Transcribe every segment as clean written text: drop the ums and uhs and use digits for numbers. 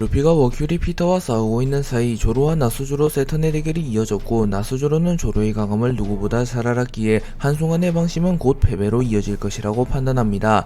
루피가 워큐리 피터와 싸우고 있는 사이 조로와 나수조로 세턴의 대결이 이어졌고, 나수조로는 조로의 강함을 누구보다 잘 알았기에 한순간의 방심은 곧 패배로 이어질 것이라고 판단합니다.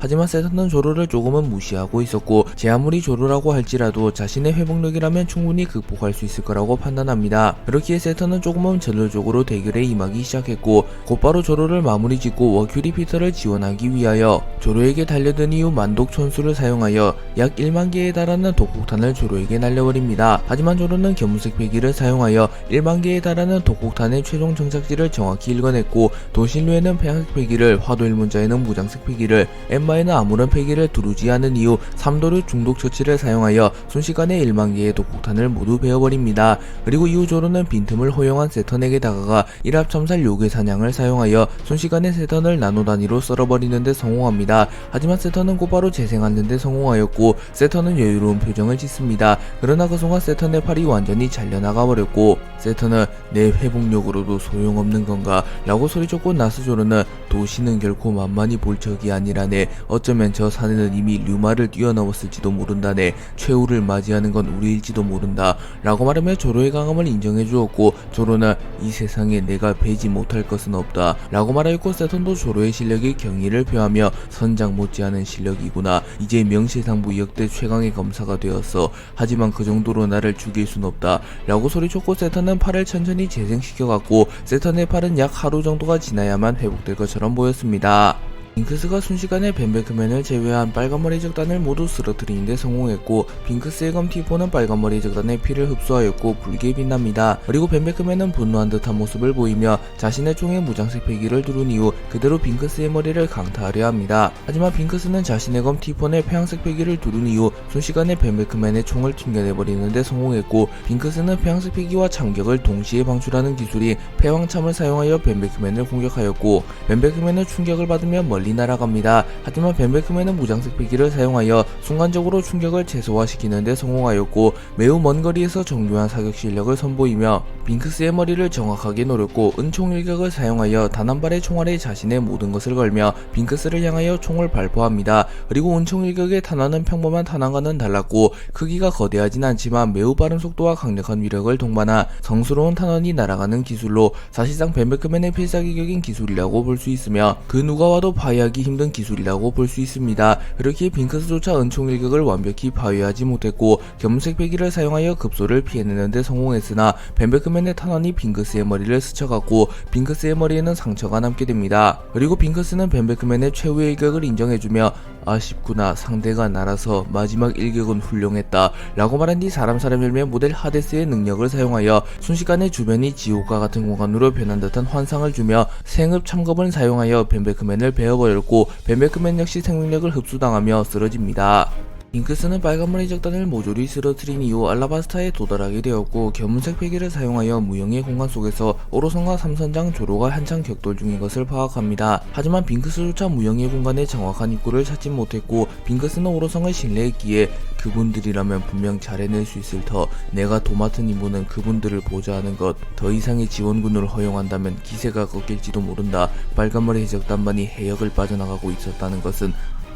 하지만 세턴은 조로를 조금은 무시하고 있었고, 제 아무리 조로라고 할지라도 자신의 회복력이라면 충분히 극복할 수 있을 거라고 판단합니다. 그렇기에 세턴은 조금은 전략적으로 대결에 임하기 시작했고, 곧바로 조로를 마무리 짓고 워큐리 피터를 지원하기 위하여 조로에게 달려든 이후 만독 천수를 사용하여 약 1만 개에 달하는 독폭탄을 조로에게 날려버립니다. 하지만 조로는 견문색 패기를 사용하여 1만 개에 달하는 독폭탄의 최종 정착지를 정확히 읽어냈고, 도신루에는 폐양색 패기를, 화도일문자에는 무장색 패기를, 엠마에는 아무런 패기를 두르지 않은 이후 3도류 중독 처치를 사용하여 순식간에 1만 개의 독폭탄을 모두 베어버립니다. 그리고 이후 조로는 빈틈을 허용한 세턴에게 다가가 일합참살 요괴 사냥을 사용하여 순식간에 세턴을 나노 단위로 썰어버리는 데 성공합니다. 하지만 세턴은 곧바로 재생하는 데 성공하였고, 세턴은 여유로운 표정을 짓습니다. 그러나 그 순간 세턴의 팔이 완전히 잘려나가 버렸고, 세턴은 내 회복력으로도 소용없는 건가? 라고 소리쳤고, 나스조로는 도시는 결코 만만히 볼 적이 아니라네. 어쩌면 저 산에는 이미 류마를 뛰어넘었을지도 모른다네. 최후를 맞이하는 건 우리일지도 모른다. 라고 말하며 조로의 강함을 인정해 주었고, 조로는 이 세상에 내가 배지 못할 것은 없다. 라고 말하였고, 세턴도 조로의 실력에 경의를 표하며 선장 못지않은 실력이구나. 이제 명실상부 역대 최강의 검사가 되었어. 하지만 그 정도로 나를 죽일 순 없다. 라고 소리쳤고, 세턴은 팔을 천천히 재생시켜갔고, 세턴의 팔은 약 하루 정도가 지나야만 회복될 것처럼 보였습니다. 빙크스가 순식간에 벤베크맨을 제외한 빨간머리 적단을 모두 쓰러뜨리는 데 성공했고, 빙크스의 검 T4는 빨간머리 적단의 피를 흡수하였고 붉게 빛납니다. 그리고 벤베크맨은 분노한 듯한 모습을 보이며 자신의 총에 무장색 패기를 두른 이후 그대로 빙크스의 머리를 강타하려 합니다. 하지만 빙크스는 자신의 검 T4에 폐양색 패기를 두른 이후 순식간에 벤베크맨의 총을 튕겨내버리는 데 성공했고, 빙크스는 폐양색 패기와 참격을 동시에 방출하는 기술인 폐왕참을 사용하여 벤베크맨을 공격하였고, 벤베크맨은 충격을 받으며 멀리 날아갑니다. 하지만 벤베크맨은 무장색 패기를 사용하여 순간적으로 충격을 최소화시키는 데 성공하였고, 매우 먼 거리에서 정교한 사격 실력을 선보이며 빙크스의 머리를 정확하게 노렸고, 은총 일격을 사용하여 단 한 발의 총알에 자신의 모든 것을 걸며 빙크스를 향하여 총을 발포합니다. 그리고 은총 일격의 탄환은 평범한 탄환과는 달랐고, 크기가 거대하진 않지만 매우 빠른 속도와 강력한 위력을 동반한 성스러운 탄환이 날아가는 기술로 사실상 벤베크맨의 필살기격인 기술이라고 볼 수 있으며, 그 누가 와도 파괴하기 힘든 기술이라고 볼 수 있습니다. 그렇기에 빙크스조차 은총 일격을 완벽히 파괴하지 못했고, 견문색 패기를 사용하여 급소를 피해내는 데 성공했으나 벤베크맨의 탄환이 빙크스의 머리를 스쳐갔고, 빙크스의 머리에는 상처가 남게 됩니다. 그리고 빙크스는 벤베크맨의 최후의 일격을 인정해주며 아쉽구나, 상대가 나라서 마지막 일격은 훌륭했다 라고 말한 뒤 사람 열매 모델 하데스의 능력을 사용하여 순식간에 주변이 지옥과 같은 공간으로 변한 듯한 환상을 주며 생흡 참검을 사용하여 벤베크맨을 베어버렸고, 벤베크맨 역시 생명력을 흡수당하며 쓰러집니다. 빙크스는 빨간머리 적단을 모조리 쓰러뜨린 이후 알라바스타에 도달하게 되었고, 견문색 패기를 사용하여 무영의 공간 속에서 오로선과 삼선장 조로가 한창 격돌 중인 것을 파악합니다. 하지만 빙크스조차 무영의 공간의 정확한 입구를 찾지 못했고, 빙크스는 오로성을 신뢰했기에 그분들이라면 분명 잘 해낼 수 있을 터, 내가 도맡은 임무는 그분들을 보좌하는 것, 더 이상의 지원군을 허용한다면 기세가 꺾일지도 모른다. 빨간머리 해적단만이 해역을 빠져나가고 있었다는 것은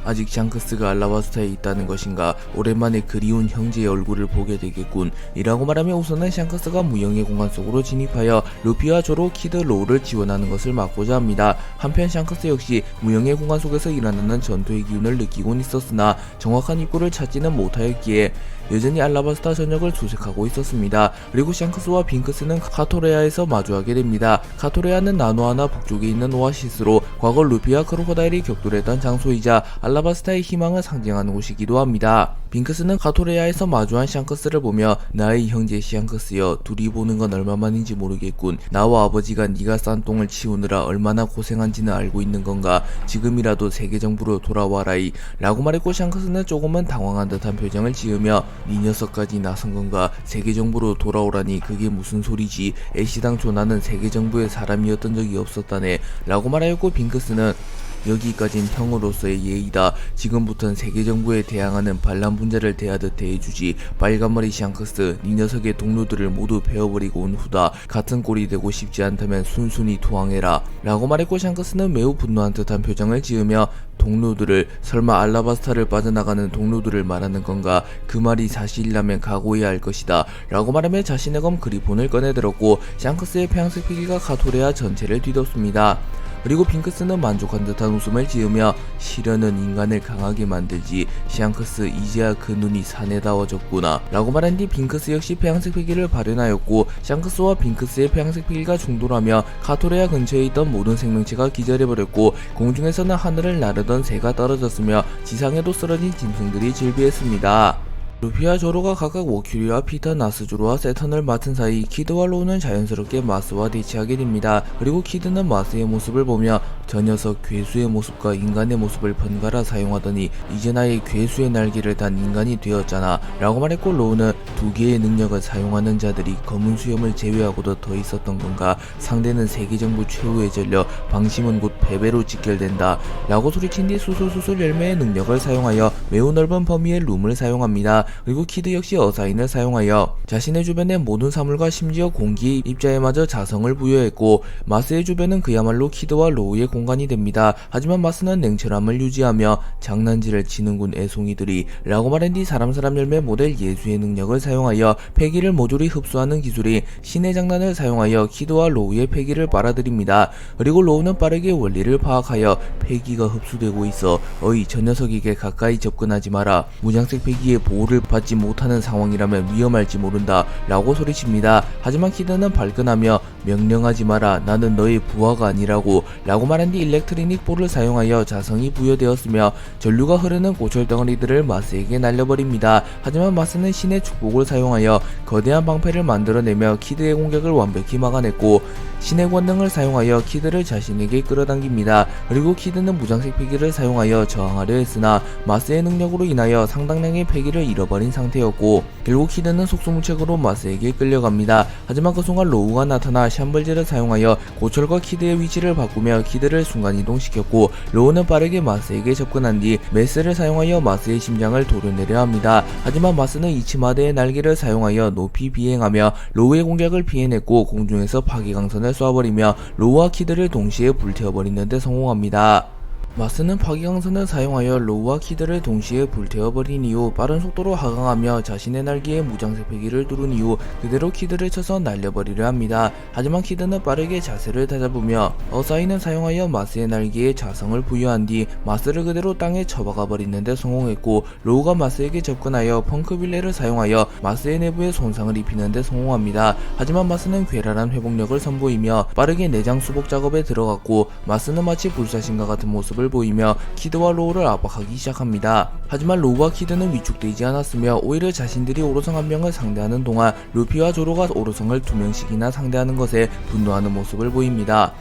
아직 샹크스가 알라바스타에 있다는 것인가? 오랜만에 그리운 형제의 얼굴을 보게 되겠군. 이라고 말하며 우선은 샹크스가 무영의 공간 속으로 진입하여 루피와 조로, 키드, 로우를 지원하는 것을 막고자 합니다. 한편 샹크스 역시 무영의 공간 속에서 일어나는 전투의 기운을 느끼곤 있었으나 정확한 입구를 찾지는 못하였기에 여전히 알라바스타 전역을 수색하고 있었습니다. 그리고 샹크스와 빙크스는 카토레아에서 마주하게 됩니다. 카토레아는 나노아나 북쪽에 있는 오아시스로 과거 루피와 크로코다일이 격돌했던 장소이자 알라바스타의 희망을 상징하는 곳이기도 합니다. 빙크스는 카토레아에서 마주한 샹크스를 보며 나의 형제 샹크스여, 둘이 보는 건 얼마만인지 모르겠군. 나와 아버지가 네가 싼 똥을 치우느라 얼마나 고생한지는 알고 있는 건가. 지금이라도 세계정부로 돌아와라이 라고 말했고, 샹크스는 조금은 당황한 듯한 표정을 지으며 네 녀석까지 나선 건가? 세계정부로 돌아오라니 그게 무슨 소리지? 애시당초 나는 세계정부의 사람이었던 적이 없었다네 라고 말하였고, 빙크스는 여기까진 형으로서의 예의다. 지금부턴 세계정부에 대항하는 반란분자를 대하듯 대해주지. 빨간머리 샹크스, 네 녀석의 동료들을 모두 베어버리고 온 후다. 같은 꼴이 되고 싶지 않다면 순순히 투항해라 라고 말했고, 샹크스는 매우 분노한 듯한 표정을 지으며 동료들을 설마 알라바스타를 빠져나가는 동료들을 말하는 건가? 그 말이 사실이라면 각오해야 할 것이다 라고 말하며 자신의 검 그리폰을 꺼내들었고 샹크스의 폐양색 피기가 카토레아 전체를 뒤덮습니다. 그리고 빙크스는 만족한 듯한 웃음을 지으며 시련은 인간을 강하게 만들지 샹크스 이제야 그 눈이 사내다워졌구나 라고 말한 뒤 빙크스 역시 폐양색 피기를 발현하였고 샹크스와 빙크스의 폐양색 피기가 충돌하며 카토레아 근처에 있던 모든 생명체가 기절해버렸고 공중에서는 하늘을 나르던 새가 떨어졌으며 지상에도 쓰러진 짐승들이 질비했습니다. 루피와 조로가 각각 워큐리와 피터, 나스조로와 세턴을 맡은 사이 키드와 로우는 자연스럽게 마스와 대치하게 됩니다. 그리고 키드는 마스의 모습을 보며 저 녀석 괴수의 모습과 인간의 모습을 번갈아 사용하더니 이제 나의 괴수의 날개를 단 인간이 되었잖아 라고 말했고 로우는 두 개의 능력을 사용하는 자들이 검은 수염을 제외하고도 더 있었던 건가? 상대는 세계 정부 최후의 전력 방심은 곧 패배로 직결된다 라고 소리친 뒤 수술수술 열매의 능력을 사용하여 매우 넓은 범위의 룸을 사용합니다. 그리고 키드 역시 어사인을 사용하여 자신의 주변의 모든 사물과 심지어 공기의 입자에마저 자성을 부여했고 마스의 주변은 그야말로 키드와 로우의 공간이 됩니다. 하지만 마스는 냉철함을 유지하며 장난질을 치는군 애송이들이 라고 말한 뒤 사람 열매 모델 예수의 능력을 사용하여 폐기를 모조리 흡수하는 기술인 신의 장난을 사용하여 키드와 로우의 폐기를 빨아들입니다. 그리고 로우는 빠르게 원리를 파악하여 폐기가 흡수되고 있어 어이 저 녀석에게 가까이 접근하지 마라. 무장색 폐기의 보호를 받지 못하는 상황이라면 위험할지 모른다 라고 소리칩니다. 하지만 키드는 발끈하며 명령하지 마라 나는 너의 부하가 아니라고 라고 말한 뒤 일렉트리닉 볼을 사용하여 자성이 부여되었으며 전류가 흐르는 고철 덩어리들을 마스에게 날려버립니다. 하지만 마스는 신의 축복을 사용하여 거대한 방패를 만들어내며 키드의 공격을 완벽히 막아냈고 신의 권능을 사용하여 키드를 자신에게 끌어당깁니다. 그리고 키드는 무장색 폐기를 사용하여 저항하려 했으나 마스의 능력으로 인하여 상당량의 폐기를 잃어버린 상태였고 결국 키드는 속수무책으로 마스에게 끌려갑니다. 하지만 그 순간 로우가 나타나 샴벌제를 사용하여 고철과 키드의 위치를 바꾸며 키드를 순간이동시켰고 로우는 빠르게 마스에게 접근한 뒤 메스를 사용하여 마스의 심장을 도려내려 합니다. 하지만 마스는 이치마대의 날개를 사용하여 높이 비행하며 로우의 공격을 피해냈고 공중에서 파괴강선을 쏴버리며 로우와 키드를 동시에 불태워버리는 데 성공합니다. 마스는 파괴강선을 사용하여 로우와 키드를 동시에 불태워버린 이후 빠른 속도로 하강하며 자신의 날개에 무장색 폐기를 두른 이후 그대로 키드를 쳐서 날려버리려 합니다. 하지만 키드는 빠르게 자세를 다잡으며 어사인을 사용하여 마스의 날개에 자성을 부여한 뒤 마스를 그대로 땅에 쳐박아 버리는 데 성공했고 로우가 마스에게 접근하여 펑크빌레를 사용하여 마스의 내부에 손상을 입히는 데 성공합니다. 하지만 마스는 괴랄한 회복력을 선보이며 빠르게 내장 수복 작업에 들어갔고 마스는 마치 불사신과 같은 모습을 보이며 키드와 로우를 압박하기 시작합니다. 하지만 로우와 키드는 위축되지 않았으며 오히려 자신들이 오로성 한 명을 상대하는 동안 루피와 조로가 오로성을 2명씩이나 상대하는 것에 분노하는 모습을 보입니다.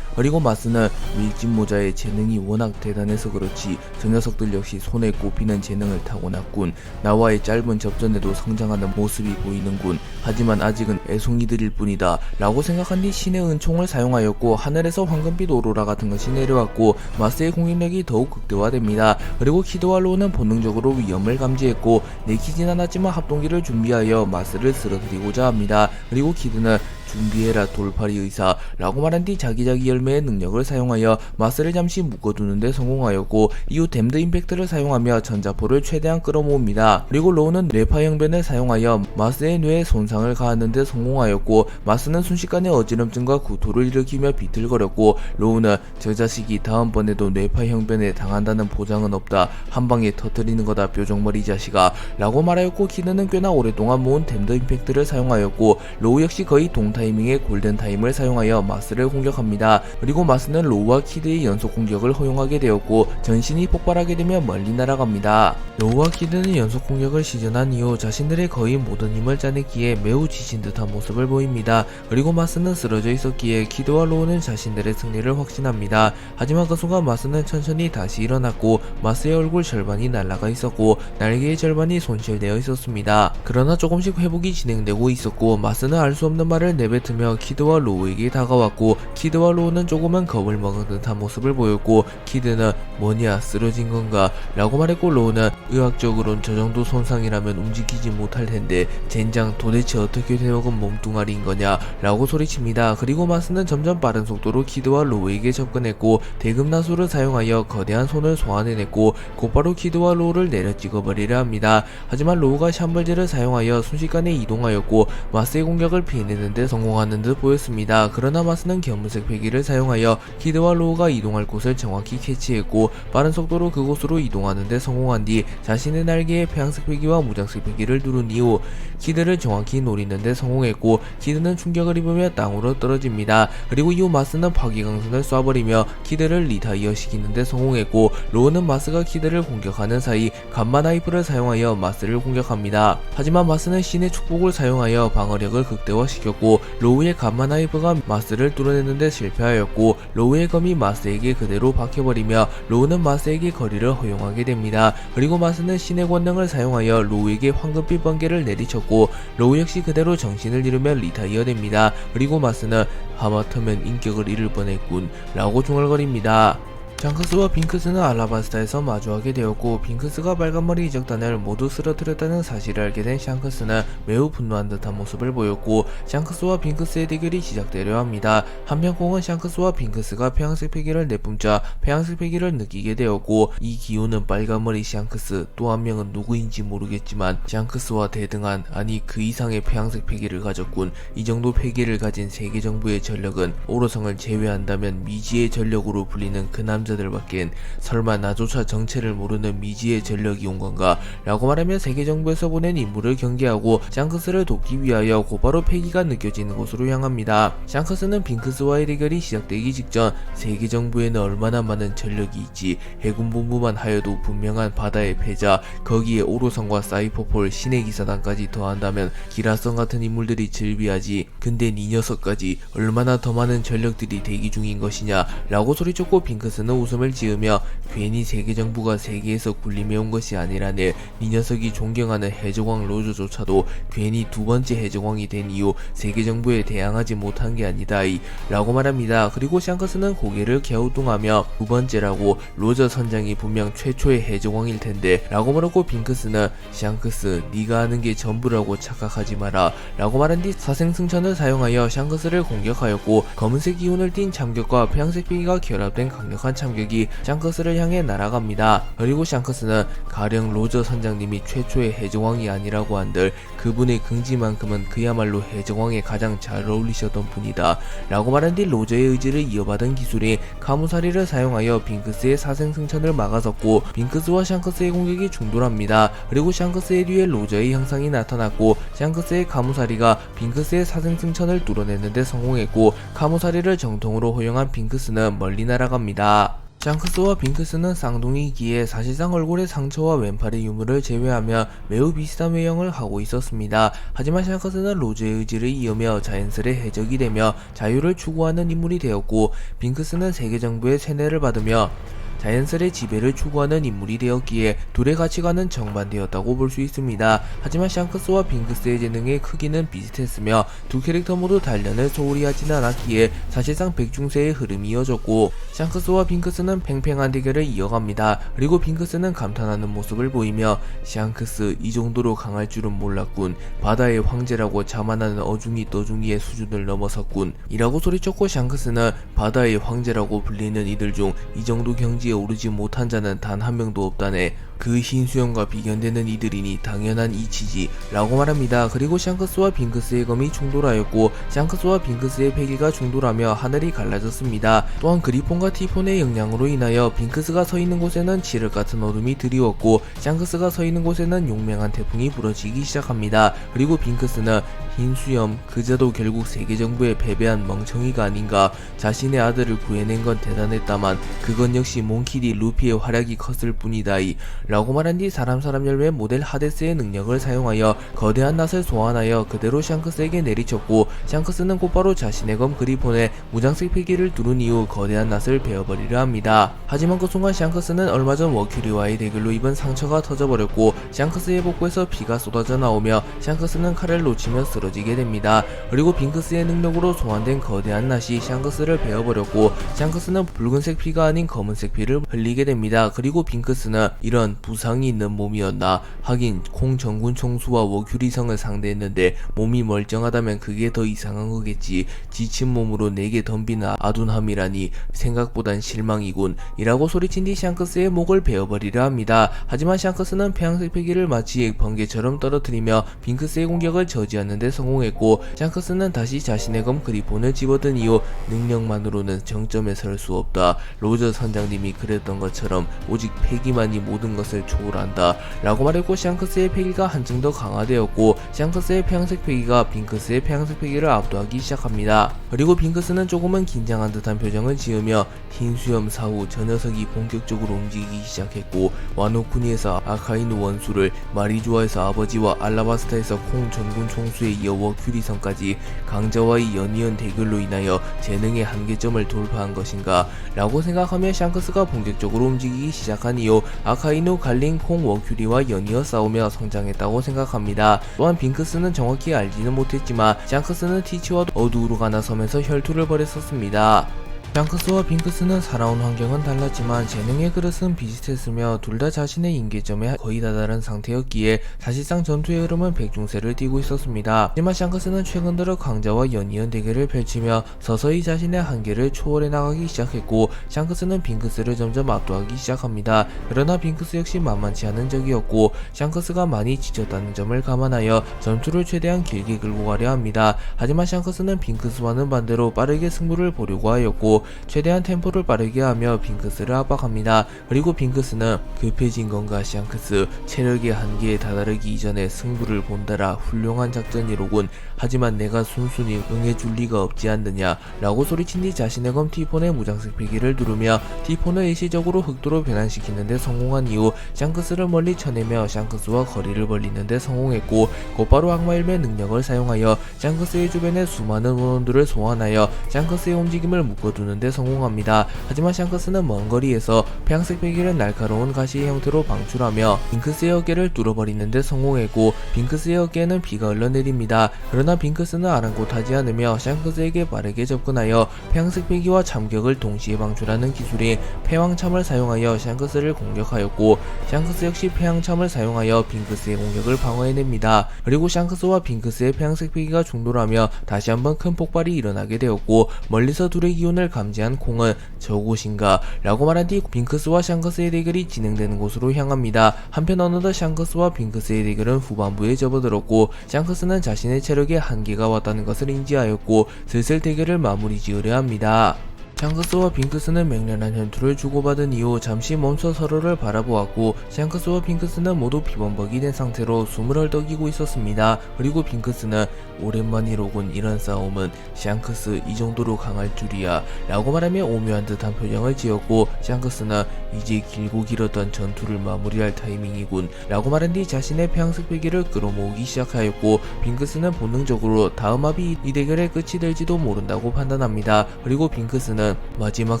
그리고 마스는 밀짚 모자의 재능이 워낙 대단해서 그렇지 저 녀석들 역시 손에 꼽히는 재능을 타고났군. 나와의 짧은 접전에도 성장하는 모습이 보이는군. 하지만 아직은 애송이들일 뿐이다 라고 생각한 뒤 신의 은총을 사용하였고 하늘에서 황금빛 오로라 같은 것이 내려왔고 마스의 공격력이 더욱 극대화됩니다. 그리고 키드와 로우는 본능적으로 위험을 감지했고 내키진 않았지만 합동기를 준비하여 마스를 쓰러뜨리고자 합니다. 그리고 키드는 준비해라 돌팔이 의사 라고 말한 뒤 자기자기 열매의 능력을 사용하여 마스를 잠시 묶어두는 데 성공하였고 이후 댐드 임팩트를 사용하며 전자포를 최대한 끌어모읍니다. 그리고 로우는 뇌파 형변을 사용하여 마스의 뇌에 손상을 가하는 데 성공하였고 마스는 순식간에 어지럼증과 구토를 일으키며 비틀거렸고 로우는 저 자식이 다음번에도 뇌파 형변에 당한다는 보장은 없다. 한방에 터뜨리는 거다 뾰족머리 자식아 라고 말하였고 키드는 꽤나 오랫동안 모은 댐드 임팩트를 사용하였고 로우 역시 거의 타이밍의 골든타임을 사용하여 마스를 공격합니다. 그리고 마스는 로우와 키드의 연속 공격을 허용하게 되었고 전신이 폭발하게 되며 멀리 날아갑니다. 로우와 키드는 연속 공격을 시전한 이후 자신들의 거의 모든 힘을 짜냈기에 매우 지친 듯한 모습을 보입니다. 그리고 마스는 쓰러져 있었기에 키드와 로우는 자신들의 승리를 확신합니다. 하지만 그 순간 마스는 천천히 다시 일어났고 마스의 얼굴 절반이 날아가 있었고 날개의 절반이 손실되어 있었습니다. 그러나 조금씩 회복이 진행되고 있었고 마스는 알 수 없는 말을 내뱉으며 키드와 로우에게 다가왔고, 키드와 로우는 조금은 겁을 먹은 듯한 모습을 보였고, 키드는 뭐냐 쓰러진 건가 라고 말했고, 로우는 의학적으론 저 정도 손상이라면 움직이지 못할 텐데 젠장 도대체 어떻게 되먹은 몸뚱아리인 거냐 라고 소리칩니다. 그리고 마스는 점점 빠른 속도로 키드와 로우에게 접근했고, 대금나수를 사용하여 거대한 손을 소환해냈고 곧바로 키드와 로우를 내려 찍어버리려 합니다. 하지만 로우가 샴벌제를 사용하여 순식간에 이동하였고 마스의 공격을 피해내는데 성공하는 듯 보였습니다. 그러나 마스는 검은색 패기를 사용하여 키드와 로우가 이동할 곳을 정확히 캐치했고 빠른 속도로 그곳으로 이동하는데 성공한 뒤 자신의 날개에 폐양색 패기와 무장색 패기를 누른 이후 키드를 정확히 노리는데 성공했고, 키드는 충격을 입으며 땅으로 떨어집니다. 그리고 이후 마스는 파괴강선을 쏴버리며 키드를 리타이어 시키는데 성공했고, 로우는 마스가 키드를 공격하는 사이 감마 나이프를 사용하여 마스를 공격합니다. 하지만 마스는 신의 축복을 사용하여 방어력을 극대화시켰고, 로우의 감마 나이프가 마스를 뚫어내는데 실패하였고, 로우의 검이 마스에게 그대로 박혀버리며 로우는 마스에게 거리를 허용하게 됩니다. 그리고 마스는 신의 권능을 사용하여 로우에게 황금빛 번개를 내리쳤고, 로우 역시 그대로 정신을 잃으며 리타이어 됩니다. 그리고 마스는 하마터면 인격을 잃을 뻔했군 라고 중얼거립니다. 샹크스와 빙크스는 알라바스타에서 마주하게 되었고, 빙크스가 빨간머리 이적단을 모두 쓰러뜨렸다는 사실을 알게 된 샹크스는 매우 분노한 듯한 모습을 보였고, 샹크스와 빙크스의 대결이 시작되려 합니다. 한편 공은 샹크스와 빙크스가 폐양색 패기를 내뿜자 폐양색 패기를 느끼게 되었고, 이 기운은 빨간머리 샹크스, 또 한 명은 누구인지 모르겠지만 샹크스와 대등한, 아니 그 이상의 폐양색 패기를 가졌군. 이 정도 패기를 가진 세계 정부의 전력은 오로성을 제외한다면 미지의 전력으로 불리는 그 남자들밖엔 설마 나조차 정체를 모르는 미지의 전력이 온 건가 라고 말하며 세계 정부에서 보낸 임무를 경계하고 샹크스를 돕기 위하여 곧바로 패기가 느껴지는 곳으로 향합니다. 샹크스는 빙크스와의 대결이 시작되기 직전 세계 정부에는 얼마나 많은 전력이 있지, 해군본부만 하여도 분명한 바다의 패자, 거기에 오로성과 사이퍼폴, 신의 기사단까지 더한다면 기라성 같은 인물들이 즐비하지, 근데 네 녀석까지 얼마나 더 많은 전력들이 대기 중인 것이냐 라고 소리쳤고, 빙크스는 웃음을 지으며 괜히 세계 정부가 세계에서 군림해온 것이 아니라네, 이 녀석이 존경하는 해적왕 로저조차도 괜히 두 번째 해적왕이 된 이후 세계 정부에 대항하지 못한 게 아니다이 라고 말합니다. 그리고 샹크스는 고개를 갸우뚱하며 두 번째라고, 로저 선장이 분명 최초의 해적왕일 텐데 라고 말하고, 빙크스는 샹크스 네가 아는 게 전부라고 착각하지 마라 라고 말한 뒤 사생승천을 사용하여 샹크스를 공격하였고, 검은색 기운을 띤 참격과 폐양색 패기가 결합된 강력한 참격이 샹크스를 향해 날아갑니다. 그리고 샹크스는 가령 로저 선장님이 최초의 해적왕이 아니라고 한들 그분의 긍지만큼은 그야말로 해적왕에 가장 잘 어울리셨던 분이다 라고 말한 뒤 로저의 의지를 이어받은 기술인 카무사리를 사용하여 빙크스의 사생승천을 막아섰고, 빙크스와 샹크스의 공격이 충돌합니다. 그리고 샹크스의 뒤에 로저의 형상이 나타났고, 샹크스의 카무사리가 빙크스의 사생승천을 뚫어내는데 성공했고, 카무사리를 정통으로 허용한 빙크스는 멀리 날아갑니다. 샹크스와 빙크스는 쌍둥이기에 사실상 얼굴의 상처와 왼팔의 유물을 제외하며 매우 비슷한 외형을 하고 있었습니다. 하지만 샹크스는 로저의 의지를 이으며 자연스레 해적이 되며 자유를 추구하는 인물이 되었고, 빙크스는 세계 정부의 세뇌를 받으며 자연스레 지배를 추구하는 인물이 되었기에 둘의 가치관은 정반대였다고 볼 수 있습니다. 하지만 샹크스와 빙크스의 재능의 크기는 비슷했으며 두 캐릭터 모두 단련을 소홀히 하지는 않았기에 사실상 백중세의 흐름이 이어졌고, 샹크스와 빙크스는 팽팽한 대결을 이어갑니다. 그리고 빙크스는 감탄하는 모습을 보이며 샹크스 이 정도로 강할 줄은 몰랐군, 바다의 황제라고 자만하는 어중이 떠중이의 수준을 넘어섰군 이라고 소리쳤고, 샹크스는 바다의 황제라고 불리는 이들 중 이 정도 경지에 오르지 못한 자는 단 한 명도 없다네, 그 흰수염과 비견되는 이들이니 당연한 이치지 라고 말합니다. 그리고 샹크스와 빙크스의 검이 충돌하였고, 샹크스와 빙크스의 패기가 충돌하며 하늘이 갈라졌습니다. 또한 그리폰과 티폰의 영향으로 인하여 빙크스가 서 있는 곳에는 칠흑 같은 어둠이 드리웠고, 샹크스가 서 있는 곳에는 용맹한 태풍이 불어지기 시작합니다. 그리고 빙크스는 흰수염 그자도 결국 세계 정부에 패배한 멍청이가 아닌가, 자신의 아들을 구해낸 건 대단했다만 그건 역시 몽키디 루피의 활약이 컸을 뿐이다이 라고 말한 뒤 사람 열매 모델 하데스의 능력을 사용하여 거대한 낫을 소환하여 그대로 샹크스에게 내리쳤고, 샹크스는 곧바로 자신의 검 그리폰에 무장색 필기를 두른 이후 거대한 낫을 베어버리려 합니다. 하지만 그 순간 샹크스는 얼마 전 워큐리와의 대결로 입은 상처가 터져버렸고, 샹크스의 복부에서 피가 쏟아져 나오며 샹크스는 칼을 놓치며 쓰러지게 됩니다. 그리고 빙크스의 능력으로 소환된 거대한 낫이 샹크스를 베어버렸고, 샹크스는 붉은색 피가 아닌 검은색 피를 흘리게 됩니다. 그리고 빙크스는 이런 부상이 있는 몸이었나, 하긴 콩 정군 총수와 워큐리성을 상대했는데 몸이 멀쩡하다면 그게 더 이상한 거겠지, 지친 몸으로 내게 덤비는 아둔함이라니 생각보단 실망이군 이라고 소리친 뒤 샹크스의 목을 베어버리려 합니다. 하지만 샹크스는 폐양색 패기를 마치 번개처럼 떨어뜨리며 빙크스의 공격을 저지하는 데 성공했고, 샹크스는 다시 자신의 검 그리폰을 집어든 이후 능력만으로는 정점에 설 수 없다, 로저 선장님이 그랬던 것처럼 오직 패기만이 모든 것을 초월한다 라고 말했고, 샹크스의 패기가 한층 더 강화되었고, 샹크스의 폐양색 패기가 빙크스의 폐양색 패기를 압도하기 시작합니다. 그리고 빙크스는 조금은 긴장한 듯한 표정을 지으며 흰 수염 사후 저 녀석이 본격적으로 움직이기 시작했고, 와노쿠니에서 아카이누 원수를, 마리주아에서 아버지와 알라바스타에서 콩 전군 총수에 이어 워큐리성까지 강자와의 연이은 대결로 인하여 재능의 한계점을 돌파한 것인가 라고 생각하며 샹크스가 본격적으로 움직이기 시작한 이후 아카이누, 갈린, 콩, 워큐리와 연이어 싸우며 성장했다고 생각합니다. 또한 빙크스는 정확히 알지는 못했지만 샹크스는 티치와 어두우루가 나서면서 혈투를 벌였었습니다. 샹크스와 빙크스는 살아온 환경은 달랐지만 재능의 그릇은 비슷했으며 둘 다 자신의 임계점에 거의 다다른 상태였기에 사실상 전투의 흐름은 백중세를 띠고 있었습니다. 하지만 샹크스는 최근 들어 강자와 연이은 대결을 펼치며 서서히 자신의 한계를 초월해 나가기 시작했고, 샹크스는 빙크스를 점점 압도하기 시작합니다. 그러나 빙크스 역시 만만치 않은 적이었고, 샹크스가 많이 지쳤다는 점을 감안하여 전투를 최대한 길게 끌고 가려 합니다. 하지만 샹크스는 빙크스와는 반대로 빠르게 승부를 보려고 하였고, 최대한 템포를 빠르게 하며 빙크스를 압박합니다. 그리고 빙크스는 급해진 건가 샹크스, 체력의 한계에 다다르기 이전에 승부를 본다라, 훌륭한 작전이로군. 하지만 내가 순순히 응해줄 리가 없지 않느냐 라고 소리친 뒤 자신의 검 티폰의 무장색 필기를 누르며 티폰을 일시적으로 흑도로 변환시키는데 성공한 이후 샹크스를 멀리 쳐내며 샹크스와 거리를 벌리는데 성공했고, 곧바로 악마일의 능력을 사용하여 샹크스의 주변에 수많은 원원들을 소환하여 샹크스의 움직임을 묶어두는 데 성공합니다. 하지만 샹크스는 먼 거리에서 폐양색 패기를 날카로운 가시의 형태로 방출하며 빙크스의 어깨를 뚫어버리는 데 성공했고, 빙크스의 어깨에는 피가 흘러내립니다. 그러나 빙크스는 아랑곳하지 않으며 샹크스에게 빠르게 접근하여 폐양색 패기와 참격을 동시에 방출하는 기술인 폐왕참을 사용하여 샹크스를 공격하였고, 샹크스 역시 폐왕참을 사용하여 빙크스의 공격을 방어해냅니다. 그리고 샹크스와 빙크스의 폐양색 패기가 충돌하며 다시 한번 큰 폭발이 일어나게 되었고, 멀리서 둘의 기운을 감지한 콩은 저곳인가 라고 말한 뒤 빙크스와 샹크스의 대결이 진행되는 곳으로 향합니다. 한편 어느덧 샹크스와 빙크스의 대결은 후반부에 접어들었고, 샹크스는 자신의 체력에 한계가 왔다는 것을 인지하였고 슬슬 대결을 마무리 지으려 합니다. 샹크스와 빙크스는 맹렬한 혈투를 주고받은 이후 잠시 멈춰 서로를 바라보았고, 샹크스와 빙크스는 모두 피범벅이 된 상태로 숨을 헐떡이고 있었습니다. 그리고 빙크스는 오랜만이로군, 이런 싸움은 샹크스 이 정도로 강할 줄이야 라고 말하며 오묘한 듯한 표정을 지었고, 샹크스는 이제 길고 길었던 전투를 마무리할 타이밍이군 라고 말한 뒤 자신의 폐양색 패기를 끌어모으기 시작하였고, 빙크스는 본능적으로 다음 합이 이 대결의 끝이 될지도 모른다고 판단합니다. 그리고 빙크스는 마지막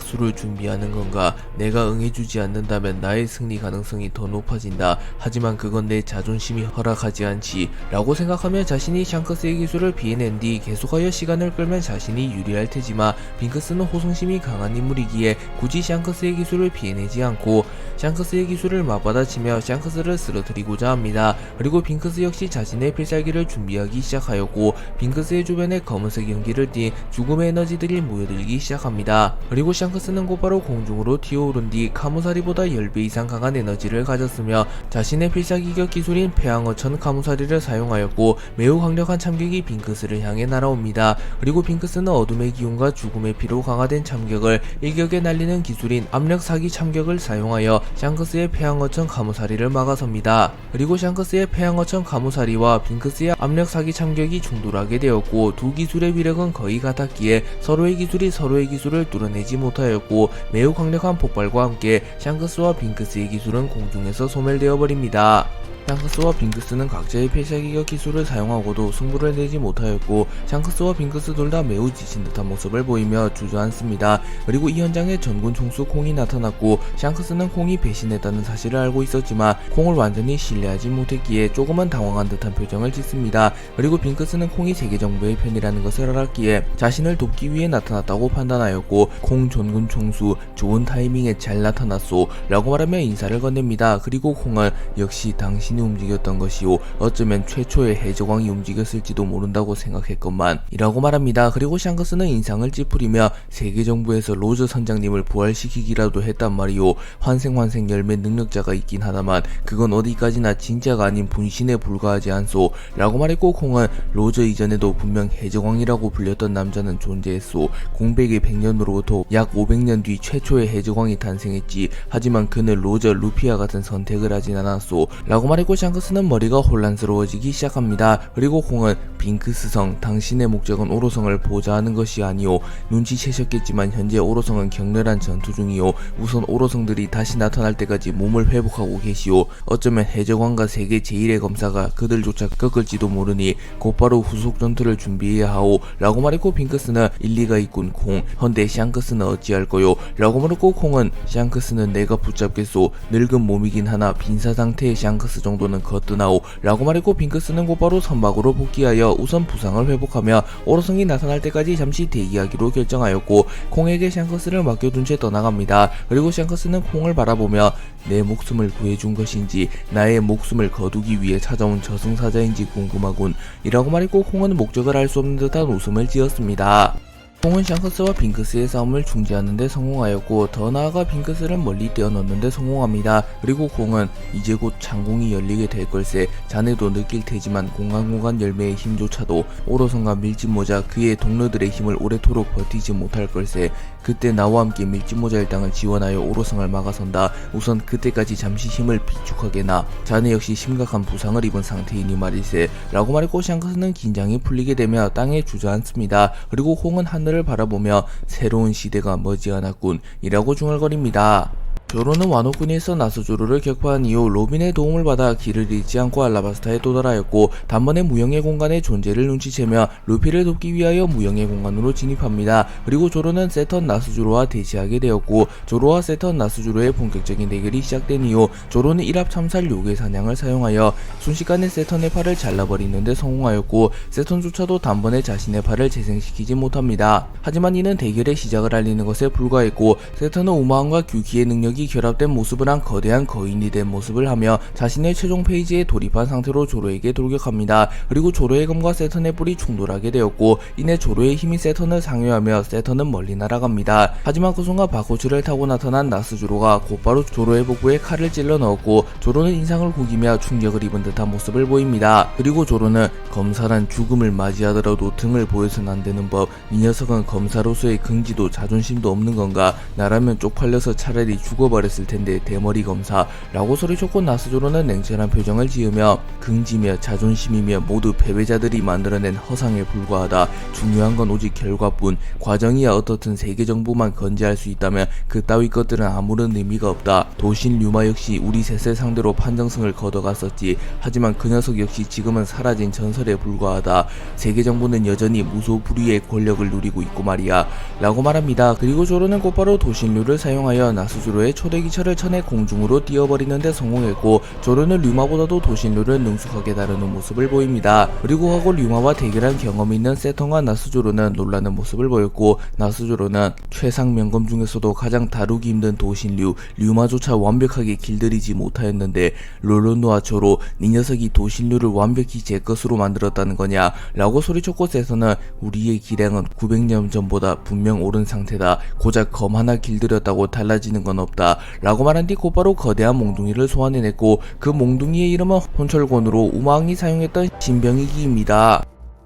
수를 준비하는 건가, 내가 응해주지 않는다면 나의 승리 가능성이 더 높아진다, 하지만 그건 내 자존심이 허락하지 않지 라고 생각하며 자신이 샹크스의 기술을 피해낸 뒤 계속하여 시간을 끌면 자신이 유리할 테지만 빙크스는 호승심이 강한 인물이기에 굳이 샹크스의 기술을 피해내지 않고 샹크스의 기술을 맞받아치며 샹크스를 쓰러뜨리고자 합니다. 그리고 빙크스 역시 자신의 필살기를 준비하기 시작하였고, 빙크스의 주변에 검은색 연기를 띤 죽음의 에너지들이 모여들기 시작합니다. 그리고 샹크스는 곧바로 공중으로 튀어오른 뒤 카무사리보다 10배 이상 강한 에너지를 가졌으며 자신의 필살기격 기술인 폐왕어천 카무사리를 사용하였고, 매우 강력한 참격이 빙크스를 향해 날아옵니다. 그리고 빙크스는 어둠의 기운과 죽음의 피로 강화된 참격을 일격에 날리는 기술인 압력 사기 참격을 사용하여 샹크스의 폐왕어천 카무사리를 막아섭니다. 그리고 샹크스의 폐왕어천 카무사리와 빙크스의 압력 사기 참격이 충돌하게 되었고, 두 기술의 위력은 거의 같았기에 서로의 기술이 서로의 기술을 샤크스는 뚫어내지 못하였고 매우 강력한 폭발과 함께 샹크스와 빙크스의 기술은 공중에서 소멸되어 버립니다. 샹크스와 빙크스는 각자의 필살기격 기술을 사용하고도 승부를 내지 못하였고 샹크스와 빙크스 둘 다 매우 지친 듯한 모습을 보이며 주저앉습니다. 그리고 이 현장에 전군 총수 콩이 나타났고 샹크스는 콩이 배신했다는 사실을 알고 있었지만 콩을 완전히 신뢰하지 못했기에 조금은 당황한 듯한 표정을 짓습니다. 그리고 빙크스는 콩이 세계정부의 편이라는 것을 알았기에 자신을 돕기 위해 나타났다고 판단하였고 콩 전군 총수 좋은 타이밍에 잘 나타났소 라고 말하며 인사를 건넵니다. 그리고 콩은 역시 당신이 움직였던 것이오 어쩌면 최초의 해적왕이 움직였을지도 모른다고 생각했건만 이라고 말합니다. 그리고 샹크스는 인상을 찌푸리며 세계정부에서 로저 선장님을 부활시키기라도 했단 말이오. 환생 열매 능력자가 있긴 하다만 그건 어디까지나 진짜가 아닌 분신에 불과하지 않소 라고 말했고 콩은 로저 이전에도 분명 해적왕이라고 불렸던 남자는 존재했소. 공백의 100년으로부터 약 500년 뒤 최초의 해적왕이 탄생했지. 하지만 그는 로저 루피아 같은 선택을 하진 않았소 라고 말했고 샹크스는 머리가 혼란스러워지기 시작합니다. 그리고 콩은 빙크스성 당신의 목적은 오로성을 보좌하는 것이 아니오. 눈치채셨겠지만 현재 오로성은 격렬한 전투 중이오. 우선 오로성들이 다시 나타날 때까지 몸을 회복하고 계시오. 어쩌면 해적왕과 세계 제1의 검사가 그들조차 꺾을지도 모르니 곧바로 후속 전투를 준비해야 하오 라고 말했고 빙크스는 일리가 있군 콩. 헌데 샹크스는 어찌할 거요 라고 물었고 콩은 샹크스는 내가 붙잡겠소. 늙은 몸이긴 하나 빈사 상태의 샹크스 정도는 거뜬하오 라고 말했고 빙크스는 곧바로 선박으로 복귀하여 우선 부상을 회복하며 오로성이 나타날 때까지 잠시 대기하기로 결정하였고 콩에게 샹크스를 맡겨둔 채 떠나갑니다. 그리고 샹크스는 콩을 바라보며 내 목숨을 구해준 것인지 나의 목숨을 거두기 위해 찾아온 저승사자인지 궁금하군 이라고 말했고 콩은 목적을 알 수 없는 듯한 웃음을 지었습니다. 콩은 샹크스와 빙크스의 싸움을 중지하는데 성공하였고 더 나아가 빙크스를 멀리 떼어놓는데 성공합니다. 그리고 콩은 이제 곧 창공이 열리게 될 걸세. 자네도 느낄 테지만 공간공간 열매의 힘조차도 오로성과 밀짚모자 그의 동료들의 힘을 오래도록 버티지 못할 걸세. 그때 나와 함께 밀짚모자 일당을 지원하여 오로성을 막아선다. 우선 그때까지 잠시 힘을 비축하게나. 자네 역시 심각한 부상을 입은 상태이니 말일세 라고 말했고 샹크스는 긴장이 풀리게 되며 땅에 주저앉습니다. 그리고 콩은 하늘을 바라보며 새로운 시대가 머지않았군 이라고 중얼거립니다. 조로는 와노쿠니에서 나스조로를 격파한 이후 로빈의 도움을 받아 길을 잃지 않고 알라바스타에 도달하였고 단번에 무형의 공간의 존재를 눈치채며 루피를 돕기 위하여 무형의 공간으로 진입합니다. 그리고 조로는 세턴 나스조로와 대치하게 되었고 조로와 세턴 나스조로의 본격적인 대결이 시작된 이후 조로는 일합 참살 요괴 사냥을 사용하여 순식간에 세턴의 팔을 잘라버리는데 성공하였고 세턴조차도 단번에 자신의 팔을 재생시키지 못합니다. 하지만 이는 대결의 시작을 알리는 것에 불과했고 세턴은 우마왕과 규키의 능력이 결합된 모습을 한 거대한 거인이 된 모습을 하며 자신의 최종 페이지에 돌입한 상태로 조로에게 돌격합니다. 그리고 조로의 검과 세턴의 뿔이 충돌하게 되었고 이내 조로의 힘이 세턴을 상회하며 세턴은 멀리 날아갑니다. 하지만 그 순간 바코츠를 타고 나타난 나스조로가 곧바로 조로의 복부에 칼을 찔러 넣었고 조로는 인상을 구기며 충격을 입은 듯한 모습을 보입니다. 그리고 조로는 검사란 죽음을 맞이하더라도 등을 보여서는 안 되는 법. 이 녀석은 검사로서의 긍지도 자존심도 없는 건가. 나라면 쪽팔려서 차라리 죽어버렸을 텐데 대머리 검사 라고 소리쳤고 나스조로는 냉철한 표정을 지으며 긍지며 자존심이며 모두 패배자들이 만들어낸 허상에 불과하다. 중요한 건 오직 결과뿐. 과정이야 어떻든 세계정부만 건재할 수 있다면 그 따위 것들은 아무런 의미가 없다. 도신 류마 역시 우리 셋을 상대로 판정승을 거둬갔었지. 하지만 그 녀석 역시 지금은 사라진 전설에 불과하다. 세계정부는 여전히 무소불위의 권력을 누리고 있고 말이야 라고 말합니다. 그리고 조로는 곧바로 도신류를 사용하여 나스조로의 초대기차를 쳐내 공중으로 띄워버리는데 성공했고 조로는 류마보다도 도신류를 능숙하게 다루는 모습을 보입니다. 그리고 하고 류마와 대결한 경험이 있는 세턴과 나스조로는 놀라는 모습을 보였고 나스조로는 최상 명검 중에서도 가장 다루기 힘든 도신류 류마조차 완벽하게 길들이지 못하였는데 롤론노와 조로 네 녀석이 도신류를 완벽히 제 것으로 만들었다는 거냐 라고 소리쳤고 세턴은 우리의 기량은 900년 전보다 분명 옳은 상태다. 고작 검 하나 길들였다고 달라지는 건 없다 라고 말한 뒤 곧바로 거대한 몽둥이를 소환해냈고 그 몽둥이의 이름은 혼철곤으로 우마왕이 사용했던 신병이기입니다.